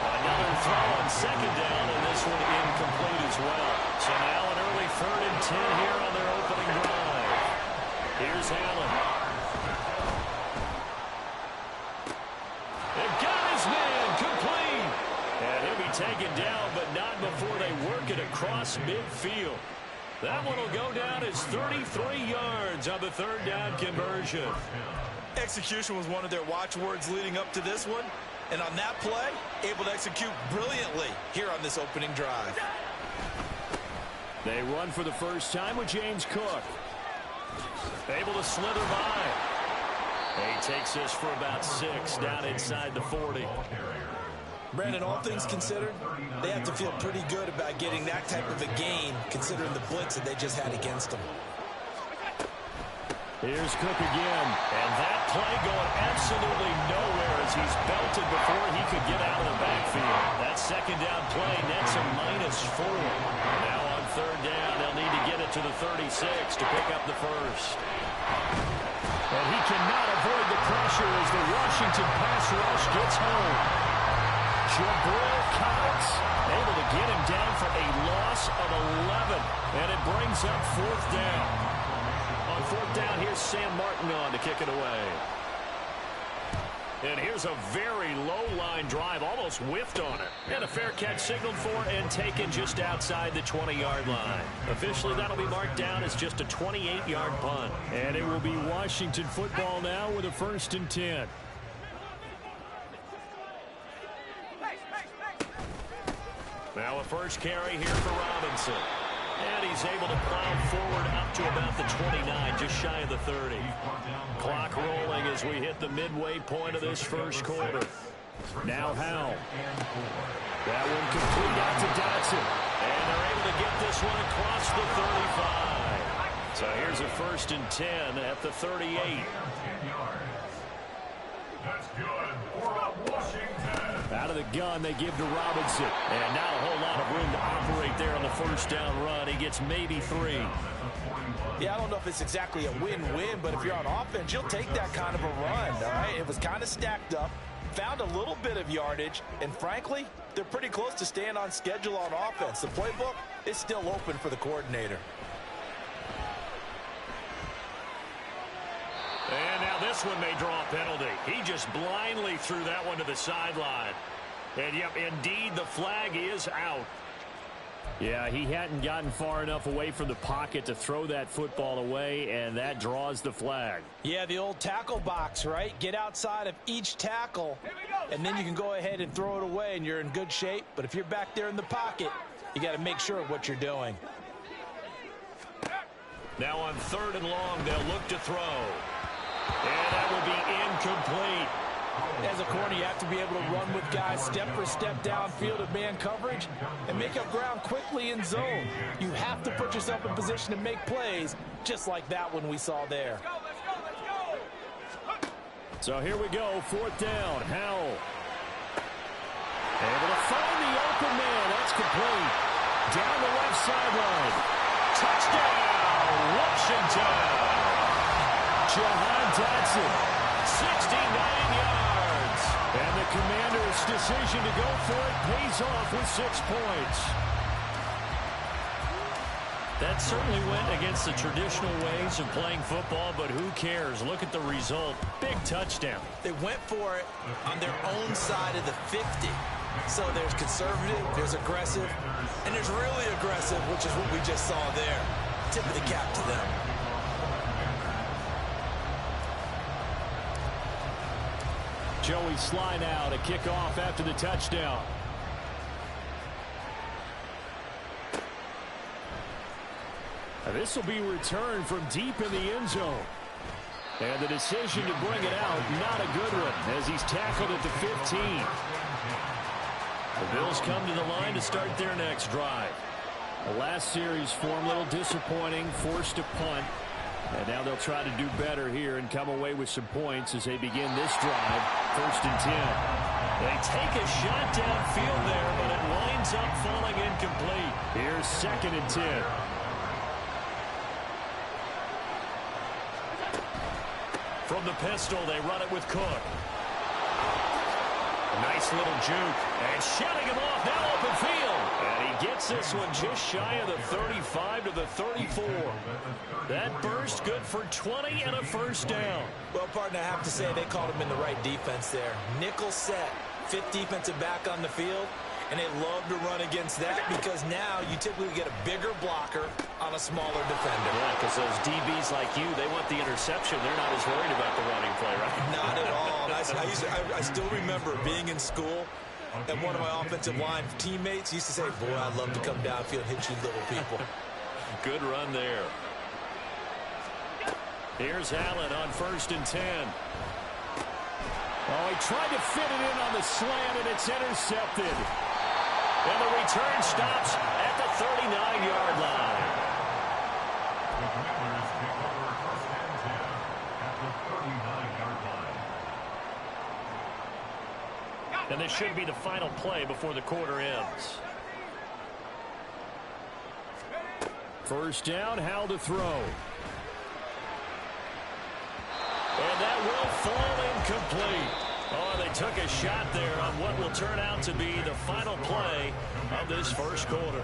Another throw on second down, and this one incomplete as well. So now an early 3rd and 10 here on their opening drive. Here's Allen. They've got his man complete. And he'll be taken down, but not before they work it across midfield. That one will go down as 33 yards on the 3rd down conversion. Execution was one of their watchwords leading up to this one. And on that play, able to execute brilliantly here on this opening drive. They run for the first time with James Cook. Able to slither by. He takes this for about 6 down inside the 40. Brandon, all things considered, they have to feel pretty good about getting that type of a game, considering the blitz that they just had against them. Here's Cook again. And that play going absolutely nowhere as he's belted before he could get out of the backfield. That second down play nets a -4. Now on 3rd down, they'll need to get it to the 36 to pick up the first. And he cannot avoid the pressure as the Washington pass rush gets home. Jabril Cox able to get him down for a loss of 11. And it brings up 4th down. On 4th down, here's Sam Martin on to kick it away. And here's a very low-line drive, almost whiffed on it. And a fair catch signaled for and taken just outside the 20-yard line. Officially, that'll be marked down as just a 28-yard punt. And it will be Washington football now with a 1st and 10. Now a first carry here for Robinson. And he's able to plow forward up to about the 29, just shy of the 30. Clock rolling as we hit the midway point of this first quarter. Now Howell. That one complete out to Dotson. And they're able to get this one across the 35. So here's a 1st and 10 at the 38. That's good for Washington. Out of the gun, they give to Robinson. And not a whole lot of room to operate there on the 1st down run. He gets maybe 3. Yeah, I don't know if it's exactly a win-win, but if you're on offense, you'll take that kind of a run, all right? It was kind of stacked up, found a little bit of yardage, and frankly, they're pretty close to staying on schedule on offense. The playbook is still open for the coordinator. And now this one may draw a penalty. He just blindly threw that one to the sideline. And, yep, indeed, the flag is out. Yeah, he hadn't gotten far enough away from the pocket to throw that football away, and that draws the flag. Yeah, the old tackle box, right? Get outside of each tackle, and then you can go ahead and throw it away, and you're in good shape. But if you're back there in the pocket, you got to make sure of what you're doing. Now on 3rd and long, they'll look to throw. And that will be incomplete. As a corner, you have to be able to run with guys step for step downfield of man coverage and make up ground quickly in zone. You have to put yourself in position to make plays, just like that one we saw there. So here we go, 4th down, Howell. Able to find the open man, that's complete. Down the left sideline. Touchdown, Washington. Jahan Dotson. 69 yards. And the Commanders' decision to go for it pays off with 6 points. That certainly went against the traditional ways of playing football, but who cares? Look at the result. Big touchdown. They went for it on their own side of the 50. So there's conservative, there's aggressive, and there's really aggressive, which is what we just saw there. Tip of the cap to them. Joey Sly now to kick off after the touchdown. This will be returned from deep in the end zone. And the decision to bring it out, not a good one, as he's tackled at the 15. The Bills come to the line to start their next drive. The last series form a little disappointing, forced to punt. And now they'll try to do better here and come away with some points as they begin this drive. 1st and 10. They take a shot downfield there, but it winds up falling incomplete. Here's 2nd and 10. From the pistol, they run it with Cook. Nice little juke. And shutting him off, now open field. And he gets this one just shy of the 35 to the 34. That burst good for 20 and a 1st down. Well, partner, I have to say they called him in the right defense there. Nickel set, 5th defensive back on the field. And they love to run against that because now you typically get a bigger blocker on a smaller defender. Yeah, because those DBs like you, they want the interception. They're not as worried about the running play, right? Not at all. I still remember being in school, and one of my offensive line teammates used to say, boy, I'd love to come downfield and hit you little people. Good run there. Here's Allen on 1st and 10. Oh, he tried to fit it in on the slant, and it's intercepted. And the return stops at the 39-yard line. The Commanders take over 1st and 10 at the 39-yard line. And this should be the final play before the quarter ends. 1st down, Howell to throw. And that will fall incomplete. Oh, they took a shot there on what will turn out to be the final play of this 1st quarter.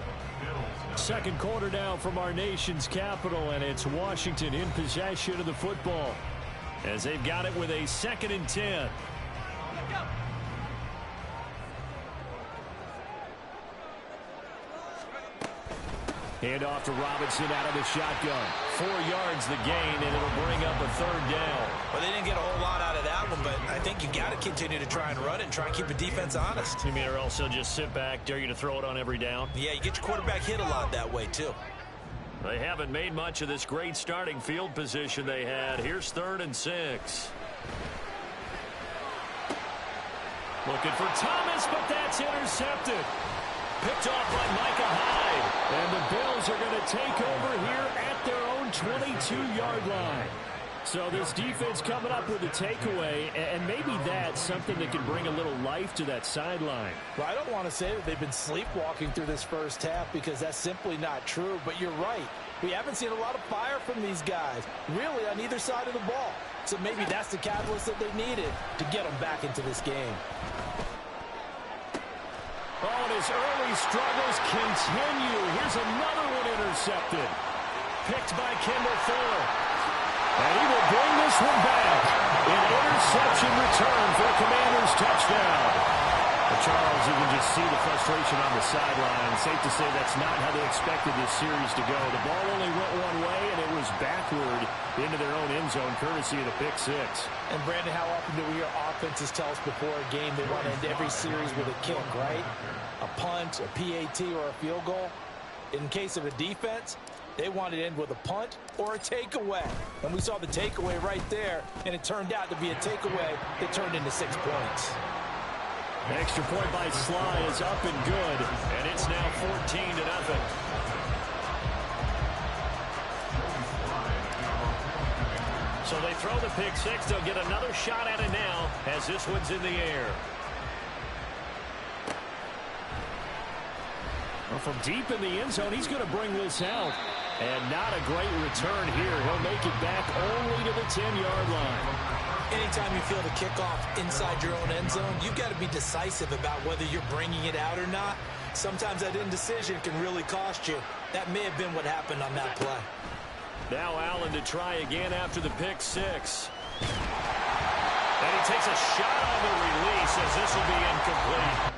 2nd quarter now from our nation's capital, and it's Washington in possession of the football as they've got it with a 2nd and 10. Hand off to Robinson out of the shotgun. 4 yards the gain, and it'll bring up a 3rd down. Well, they didn't get a whole lot out of that one, but I think you got to continue to try and run it and try and keep the defense honest. You mean or else they'll just sit back, dare you to throw it on every down? Yeah, you get your quarterback hit a lot that way, too. They haven't made much of this great starting field position they had. Here's 3rd and 6. Looking for Thomas, but that's intercepted. Picked off by Micah Hyde. And the Bills are going to take over here at their own 22-yard line. So this defense coming up with a takeaway, and maybe that's something that can bring a little life to that sideline. Well, I don't want to say that they've been sleepwalking through this 1st half because that's simply not true, but you're right. We haven't seen a lot of fire from these guys, really, on either side of the ball. So maybe that's the catalyst that they needed to get them back into this game. Oh, and his early struggles continue. Here's another one intercepted. Picked by Kendall Fuller. And he will bring this one back. An interception return for a Commanders touchdown. But Charles, you can just see the frustration on the sideline. Safe to say that's not how they expected this series to go. The ball only went one way, and it was backward into their own end zone, courtesy of the pick 6. And, Brandon, how often do we hear offenses tell us before a game they want to end every series with a kick, right? A punt, a PAT, or a field goal. In case of a defense, they want to end with a punt or a takeaway. And we saw the takeaway right there, and it turned out to be a takeaway that turned into 6 points. The extra point by Sly is up and good. And it's now 14-0. So they throw the pick 6. They'll get another shot at it now as this one's in the air. Well, from deep in the end zone, he's going to bring this out. And not a great return here. He'll make it back only to the 10-yard line. Anytime you feel the kickoff inside your own end zone, you've got to be decisive about whether you're bringing it out or not. Sometimes that indecision can really cost you. That may have been what happened on that play. Now Allen to try again after the pick six. And he takes a shot on the release as this will be incomplete.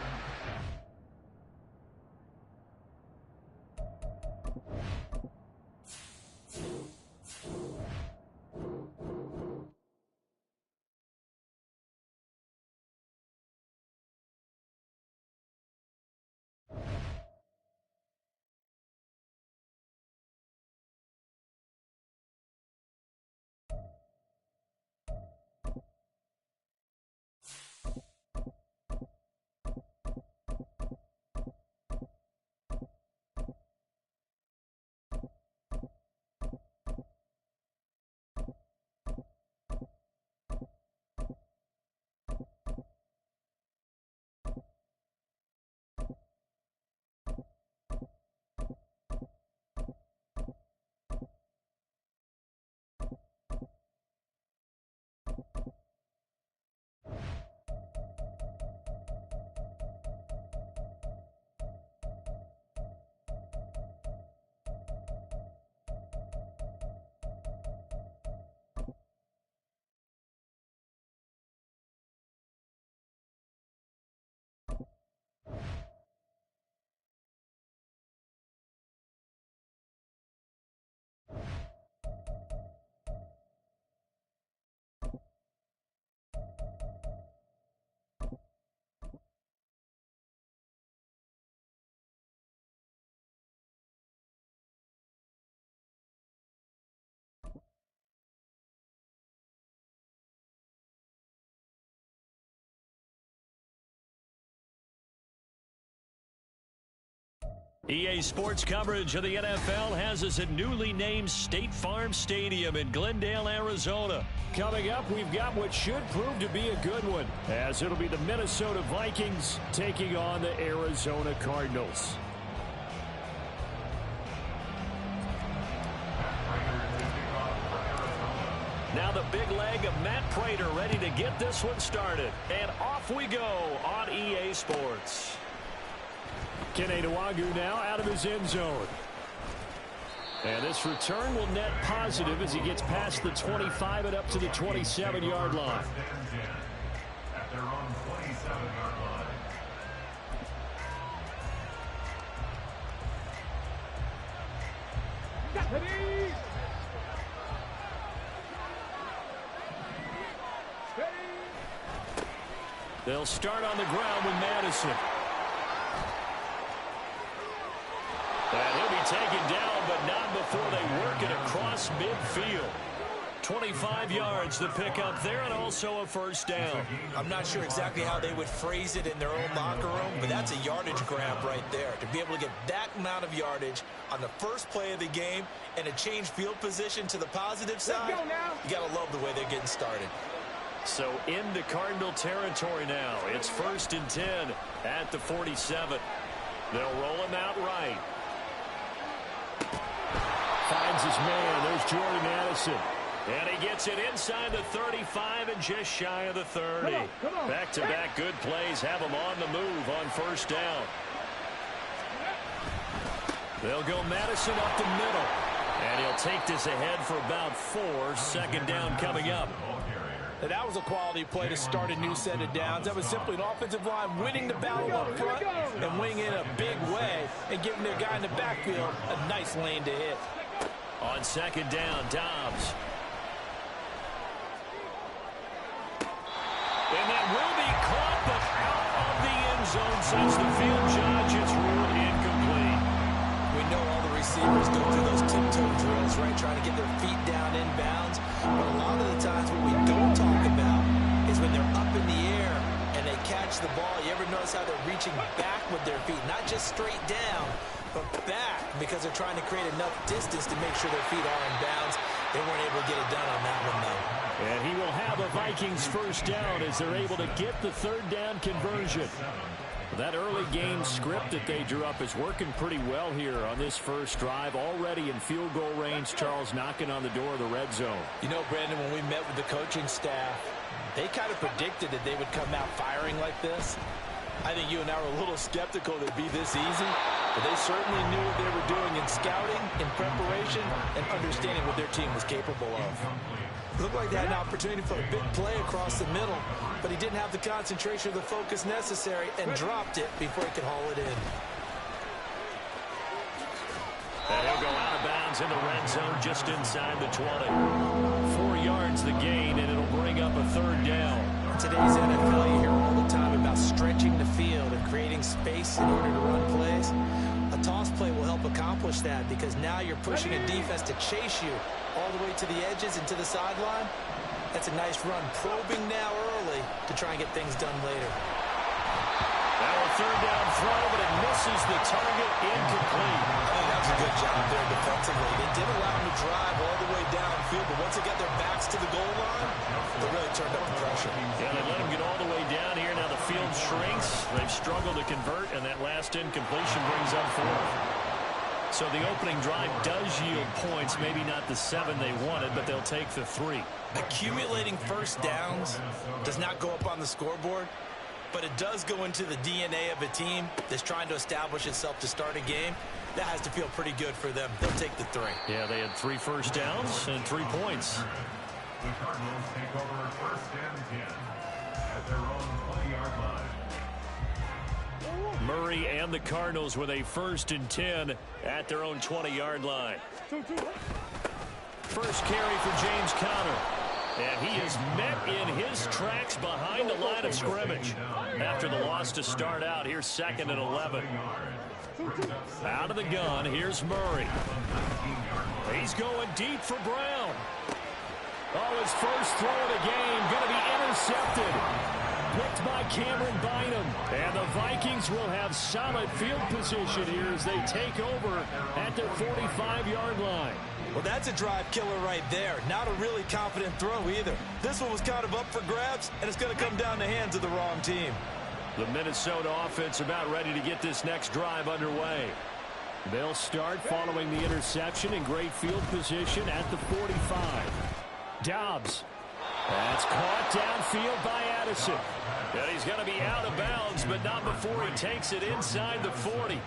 EA Sports coverage of the NFL has us at newly named State Farm Stadium in Glendale, Arizona. Coming up, we've got what should prove to be a good one, as it'll be the Minnesota Vikings taking on the Arizona Cardinals. Now the big leg of Matt Prater ready to get this one started. And off we go on EA Sports. Kene Nwangwu now out of his end zone. And this return will net positive as he gets past the 25 and up to the 27-yard line. At their own 27-yard line. They'll start on the ground with Madison. And he'll be taken down, but not before they work it across midfield. 25 yards the pickup there, and also a first down. I'm not sure exactly how they would phrase it in their own locker room, but that's a yardage grab right there. To be able to get that amount of yardage on the first play of the game and a change field position to the positive side, you got to love the way they're getting started. So into Cardinal territory now. It's 1st and 10 at the 47. They'll roll him out right. Finds his man. There's Jordan Addison. And he gets it inside the 35 and just shy of the 30. Back-to-back good plays have him on the move on first down. They'll go Madison up the middle. And he'll take this ahead for about 4. 2nd down coming up. And that was a quality play to start a new set of downs. That was simply an offensive line winning the battle up front and winning in a big way and giving their guy in the backfield a nice lane to hit. On 2nd down, Dobbs. And that will be caught, but out of the end zone, says the field judge. It's ruled incomplete. We know all the receivers go through those tiptoe drills, right, trying to get their feet down inbounds. But a lot of the times what we don't talk about is when they're up in the air and they catch the ball. You ever notice how they're reaching back with their feet, not just straight down, but back, because they're trying to create enough distance to make sure their feet are in bounds. They weren't able to get it done on that one, though. And he will have a Vikings first down as they're able to get the 3rd down conversion. That early game script that they drew up is working pretty well here on this first drive. Already in field goal range, Charles knocking on the door of the red zone. You know, Brandon, when we met with the coaching staff They kind of predicted that they would come out firing like this. I think you and I were a little skeptical that it'd be this easy, but they certainly knew what they were doing in scouting, in preparation, and understanding what their team was capable of. Looked like they had an opportunity for a big play across the middle, but he didn't have the concentration or the focus necessary and dropped it before he could haul it in. And he'll go out of bounds in the red zone just inside the 20. 4 yards the gain, and it'll bring up a third down. In today's NFL, you hear all the time about stretching the field and creating space in order to run plays. A toss play will help accomplish that because now you're pushing a defense to chase you all the way to the edges and to the sideline. That's a nice run, probing now early to try and get things done later. Now a third down throw, but it misses the target, incomplete. I think that was a good job there defensively. They did allow them to drive all the way downfield, but once they got their backs to the goal line, they really turned up the pressure. Yeah, they let them get all the way down here. Now the field shrinks. They've struggled to convert, and that last incompletion brings up 4. So the opening drive does yield points, maybe not the 7 they wanted, but they'll take the 3. Accumulating first downs does not go up on the scoreboard, but it does go into the DNA of a team that's trying to establish itself to start a game. That has to feel pretty good for them. They'll take the 3. Yeah, they had 3 first downs and 3 points. The Cardinals take over first and 10 at their own 20-yard line. Murray and the Cardinals with a first and 10 at their own 20-yard line. First carry for James Conner. And he is met in his tracks behind the line of scrimmage. After the loss to start out, here's 2nd and 11. Out of the gun, here's Murray. He's going deep for Brown. Oh, his first throw of the game going to be intercepted. Picked by Cameron Bynum. And the Vikings will have solid field position here as they take over at their 45-yard line. Well, that's a drive killer right there. Not a really confident throw either. This one was kind of up for grabs, and it's going to come down the hands of the wrong team. The Minnesota offense about ready to get this next drive underway. They'll start following the interception in great field position at the 45. Dobbs. That's caught downfield by Addison. And he's going to be out of bounds, but not before he takes it inside the 40.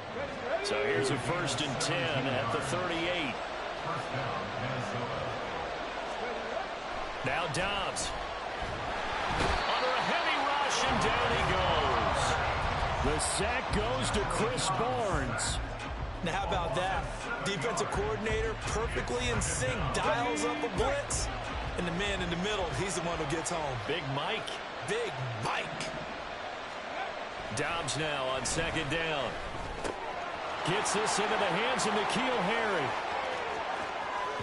So here's a first and 10 at the 38. Now Dobbs. Under a heavy rush, and down he goes. The sack goes to Chris Barnes. Now, how about that? Defensive coordinator perfectly in sync, dials up a blitz. And the man in the middle, he's the one who gets home. Big Mike. Big Mike. Dobbs now on 2nd down. Gets this into the hands of N'Keal Harry.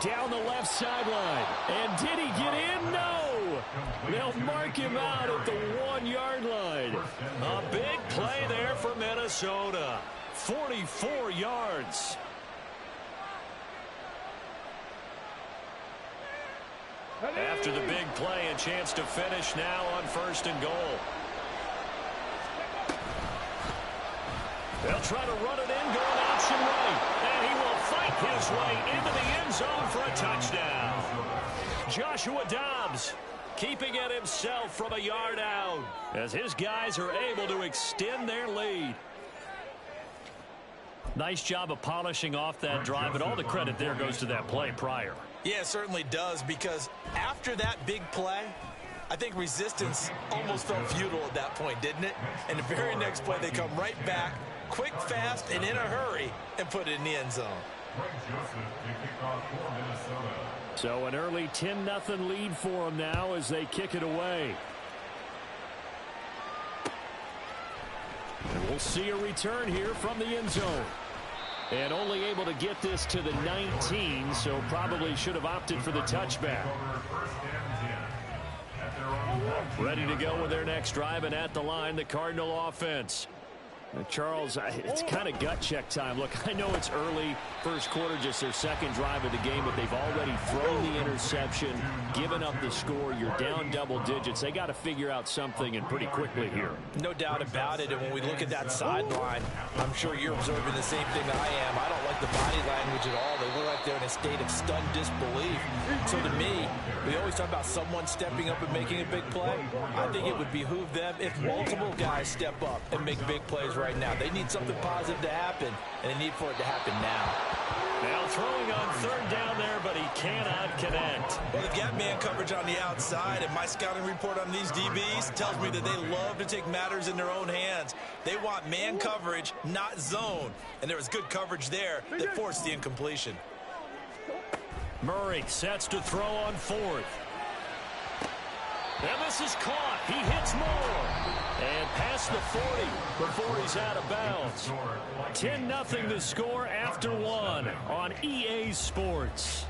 Down the left sideline. And did he get in? No. They'll mark him out at the 1-yard line. A big play there for Minnesota. 44 yards. After the big play, a chance to finish now on 1st and goal. They'll try to run it in, going option right. And he will fight his way into the end zone for a touchdown. Joshua Dobbs keeping it himself from a yard out as his guys are able to extend their lead. Nice job of polishing off that drive, but all the credit there goes to that play prior. Yeah, it certainly does, because after that big play, I think resistance almost felt futile at that point, didn't it? And the very next play, they come right back, quick, fast, and in a hurry, and put it in the end zone. So an early 10-0 lead for them now as they kick it away. And we'll see a return here from the end zone. And only able to get this to the 19, so probably should have opted for the touchback. Ready to go with their next drive, and at the line, the Cardinal offense. Charles, it's kind of gut check time. Look, I know it's early, first quarter, just their second drive of the game, but they've already thrown the interception, given up the score. You're down double digits. They got to figure out something, and pretty quickly here. No doubt about it. And when we look at that sideline, I'm sure you're observing the same thing I am. I don't like the body language at all. They look like they're in a state of stunned disbelief. So to me, we always talk about someone stepping up and making a big play. I think it would behoove them if multiple guys step up and make big plays right now. They need something positive to happen, and they need for it to happen now. Now throwing on third down there, but he cannot connect. Well, they've got man coverage on the outside, and my scouting report on these DBs tells me that they love to take matters in their own hands. They want man coverage, not zone, and there was good coverage there that forced the incompletion. Murray sets to throw on fourth. And this is caught. He hits more. And past the 40 before he's out of bounds. 10-0 the score after one on EA Sports.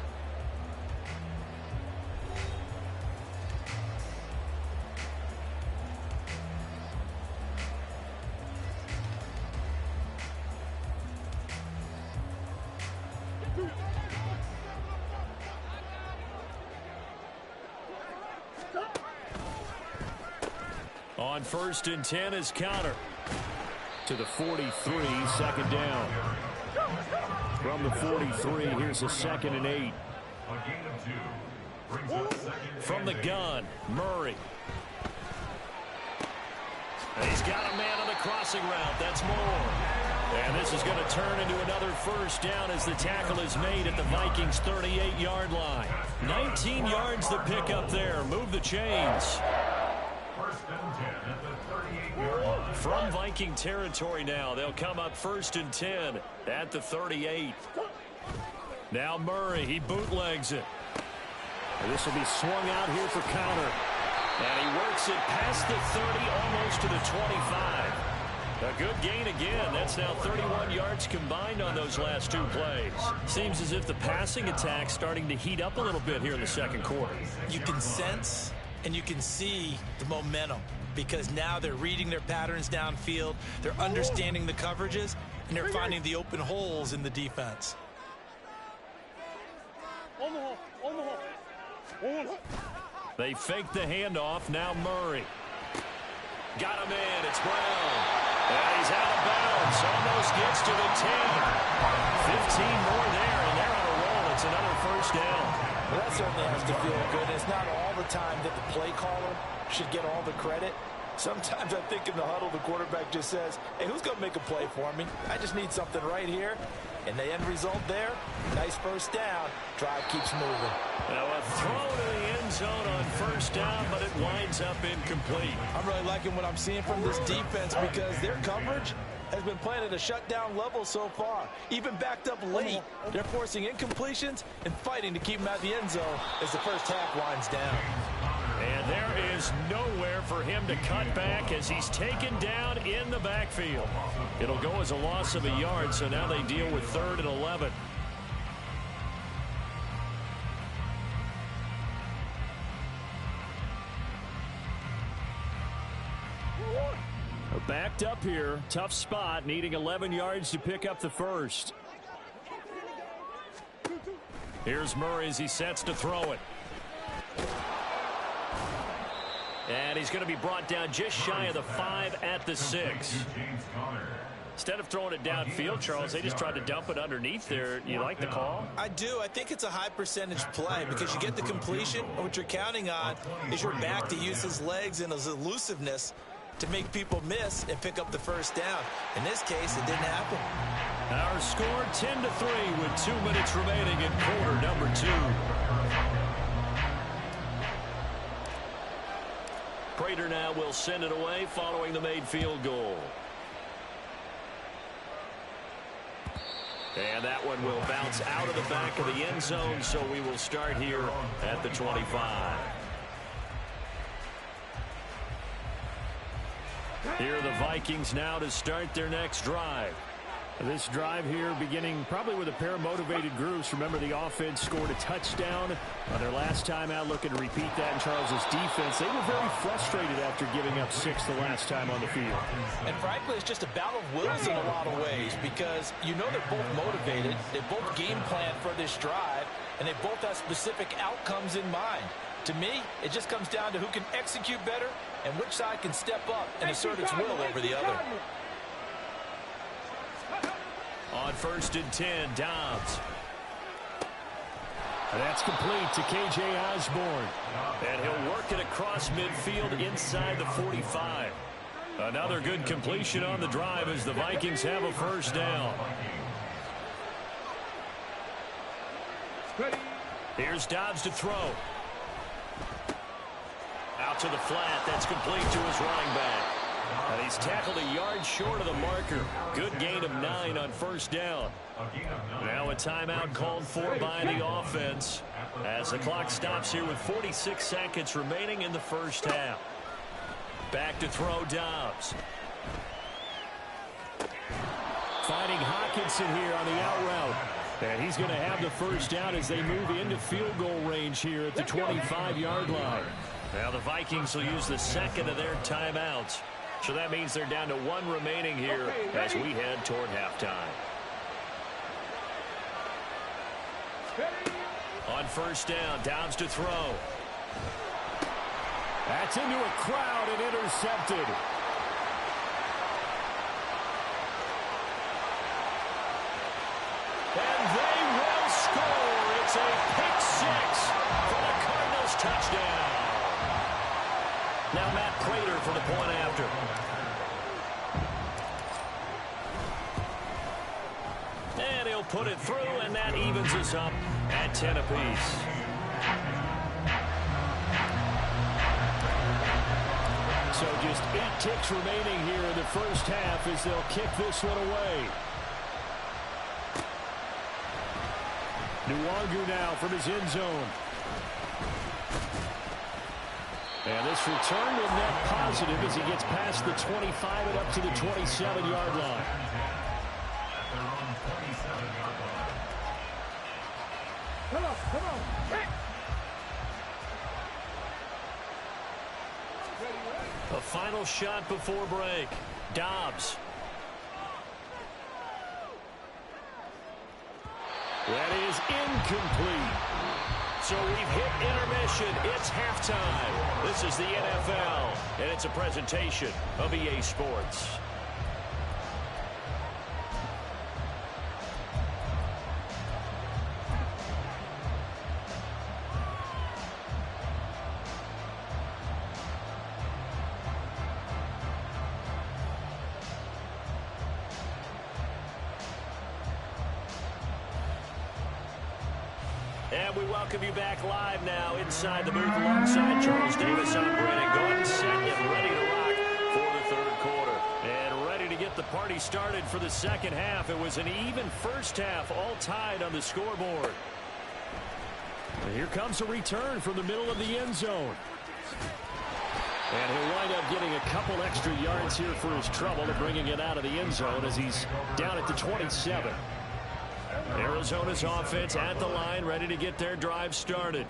On 1st and 10 is counter. To the 43, second down. From the 43, here's a 2nd and 8. From the gun, Murray. And he's got a man on the crossing route. That's Moore. And this is going to turn into another first down as the tackle is made at the Vikings' 38-yard line. 19 yards to pick up there. Move the chains. From Viking territory now, they'll come up 1st and 10 at the 38. Now Murray, he bootlegs it. And this will be swung out here for counter. And he works it past the 30, almost to the 25. A good gain again. That's now 31 yards combined on those last two plays. Seems as if the passing attack's starting to heat up a little bit here in the second quarter. You can sense and you can see the momentum, because now they're reading their patterns downfield, they're understanding the coverages, and they're finding the open holes in the defense. They fake the handoff. Now Murray. Got him in. It's Brown. And he's out of bounds. Almost gets to the 10. 15 more there, and they're on a roll. It's another first down. Well, that certainly has to feel good. It's not all the time that the play caller should get all the credit. Sometimes I think in the huddle, the quarterback just says, hey, who's going to make a play for me? I just need something right here. And the end result there, nice first down. Drive keeps moving. Now a throw to the end zone on first down, but it winds up incomplete. I'm really liking what I'm seeing from this defense, because their coverage has been playing at a shutdown level so far. Even backed up late, they're forcing incompletions and fighting to keep them out of the end zone as the first half winds down. And there is nowhere for him to cut back as he's taken down in the backfield. It'll go as a loss of a yard, so now they deal with 3rd and 11. Backed up here, tough spot, needing 11 yards to pick up the first. Here's Murray as he sets to throw it. And he's going to be brought down just shy of the 5 at the 6. Instead of throwing it downfield, Charles, they just tried to dump it underneath there. You like the call? I do. I think it's a high percentage play, because you get the completion, and what you're counting on is your back to use his legs and his elusiveness to make people miss and pick up the first down. In this case, it didn't happen. Our score 10-3 with 2 minutes remaining in quarter number 2. Prater now will send it away following the made field goal. And that one will bounce out of the back of the end zone, so we will start here at the 25. Here are the Vikings now to start their next drive. This drive here beginning probably with a pair of motivated groups. Remember, the offense scored a touchdown on their last time out, looking to repeat that in Charles's defense. They were very frustrated after giving up 6 the last time on the field. And frankly, it's just a battle of wills in a lot of ways, because you know they're both motivated, they both game plan for this drive, and they both have specific outcomes in mind. To me, it just comes down to who can execute better and which side can step up and assert its will over the other. On 1st and 10, Dobbs. And that's complete to K.J. Osborne. And he'll work it across midfield inside the 45. Another good completion on the drive as the Vikings have a first down. Here's Dobbs to throw. Out to the flat. That's complete to his running back. And he's tackled a yard short of the marker. Good gain of 9 on first down. Now a timeout called for by the offense as the clock stops here with 46 seconds remaining in the first half. Back to throw, Dobbs. Finding Hawkinson here on the out route. And he's going to have the first down as they move into field goal range here at the 25-yard line. Now the Vikings will use the second of their timeouts. So that means they're down to 1 remaining here as we head toward halftime. On first down, Dobbs to throw. That's into a crowd and intercepted. And they will score. It's a pick 6 for the Cardinals touchdown. Now Matt Prater for the point after. And he'll put it through, and that evens us up at 10 apiece. So just 8 ticks remaining here in the first half as they'll kick this one away. Nwangu now from his end zone. And this return will net positive as he gets past the 25 and up to the 27-yard line. Come on. A final shot before break. Dobbs. That is incomplete. So we've hit intermission. It's halftime. This is the NFL, and it's a presentation of EA Sports. And we welcome you back live now inside the booth alongside Charles Davis. I'm Brandon Gordon, set and ready to rock for the third quarter. And ready to get the party started for the second half. It was an even first half, all tied on the scoreboard. And here comes a return from the middle of the end zone. And he'll wind up getting a couple extra yards here for his trouble and bringing it out of the end zone as he's down at the 27. Arizona's offense at the line, ready to get their drive started.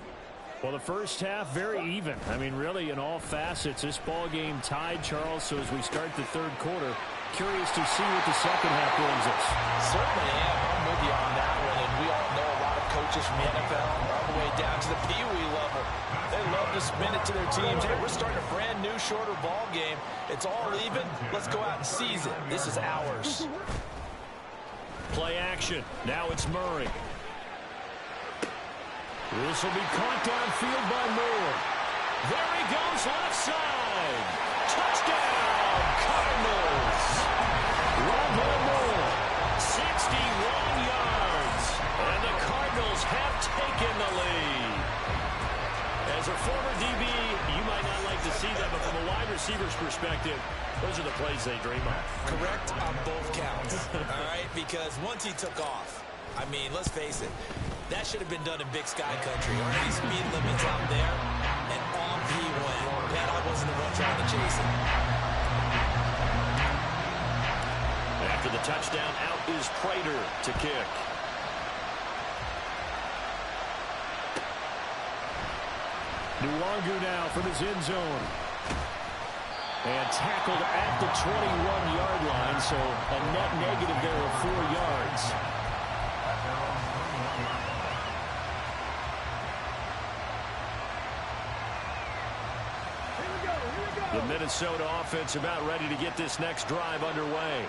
Well, the first half, very even. I mean, really, in all facets, this ball game tied, Charles. So as we start the third quarter, curious to see what the second half brings us. Certainly am. I'm with you on that one. And we all know a lot of coaches from the NFL all the way down to the Pee Wee level. They love to spin it to their teams. Hey, we're starting a brand new, shorter ball game. It's all even. Let's go out and seize it. This is ours. Play action. Now it's Murray. This will be caught downfield by Moore. There he goes, left side. Touchdown, Cardinals. Rondale Moore. 61 yards. And the Cardinals have taken the lead. As a former DB, you might not like to see that, but from a wide receiver's perspective, those are the plays they dream of. Correct on both counts, all right? Because once he took off, I mean, let's face it, that should have been done in Big Sky Country. Or any speed limits out there, and off he went. Man, I wasn't the one trying to chase him. After After the touchdown, out is Prater to kick. Nwangu now from his end zone. And tackled at the 21-yard line, so a net negative there of 4 yards. The Minnesota offense about ready to get this next drive underway.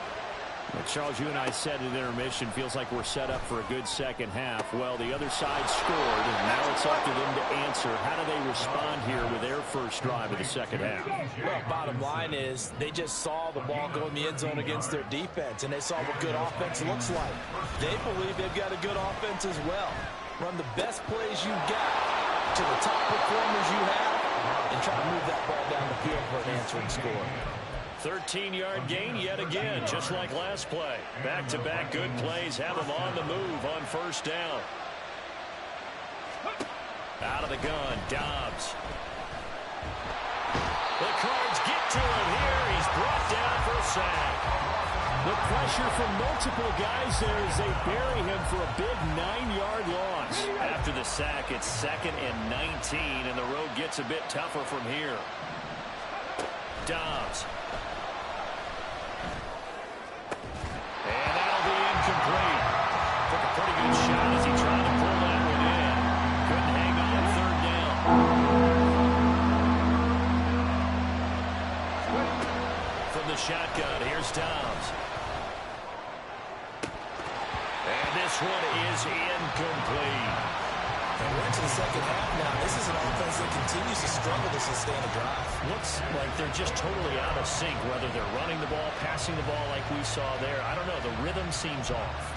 Well, Charles, you and I said at intermission, feels like we're set up for a good second half. Well, the other side scored, and now it's up to them to answer. How do they respond here with their first drive of the second half? Well, bottom line is they just saw the ball go in the end zone against their defense, and they saw what good offense looks like. They believe they've got a good offense as well. Run the best plays you got to the top performers you have, and try to move that ball down the field for an answering score. 13-yard gain yet again, just like last play. Back-to-back good plays have them on the move on first down. Out of the gun, Dobbs. The Cards get to him here. He's brought down for a sack. The pressure from multiple guys there as they bury him for a big 9-yard loss. After the sack, it's 2nd and 19, and the road gets a bit tougher from here. Dobbs. And that'll be incomplete. Took a pretty good shot as he tried to pull that one in. Couldn't hang on 3rd down. From the shotgun, here's Dobbs. And this one is incomplete. And we're into the second half now. This is an offense that continues to struggle to sustain a drive. Looks like they're just totally out of sync, whether they're running the ball, passing the ball like we saw there. I don't know. The rhythm seems off.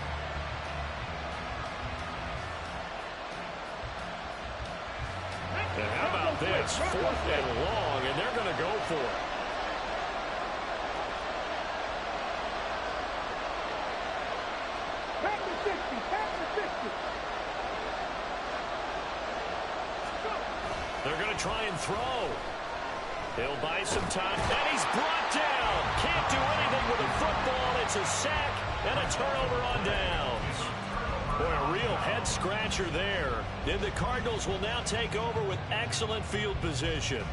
And how about this? 4th and long, and they're going to go for it. Back to 60. Back to 60. They're going to try and throw. He'll buy some time, and he's brought down. Can't do anything with a football. It's a sack and a turnover on downs. Boy, a real head-scratcher there. And the Cardinals will now take over with excellent field position.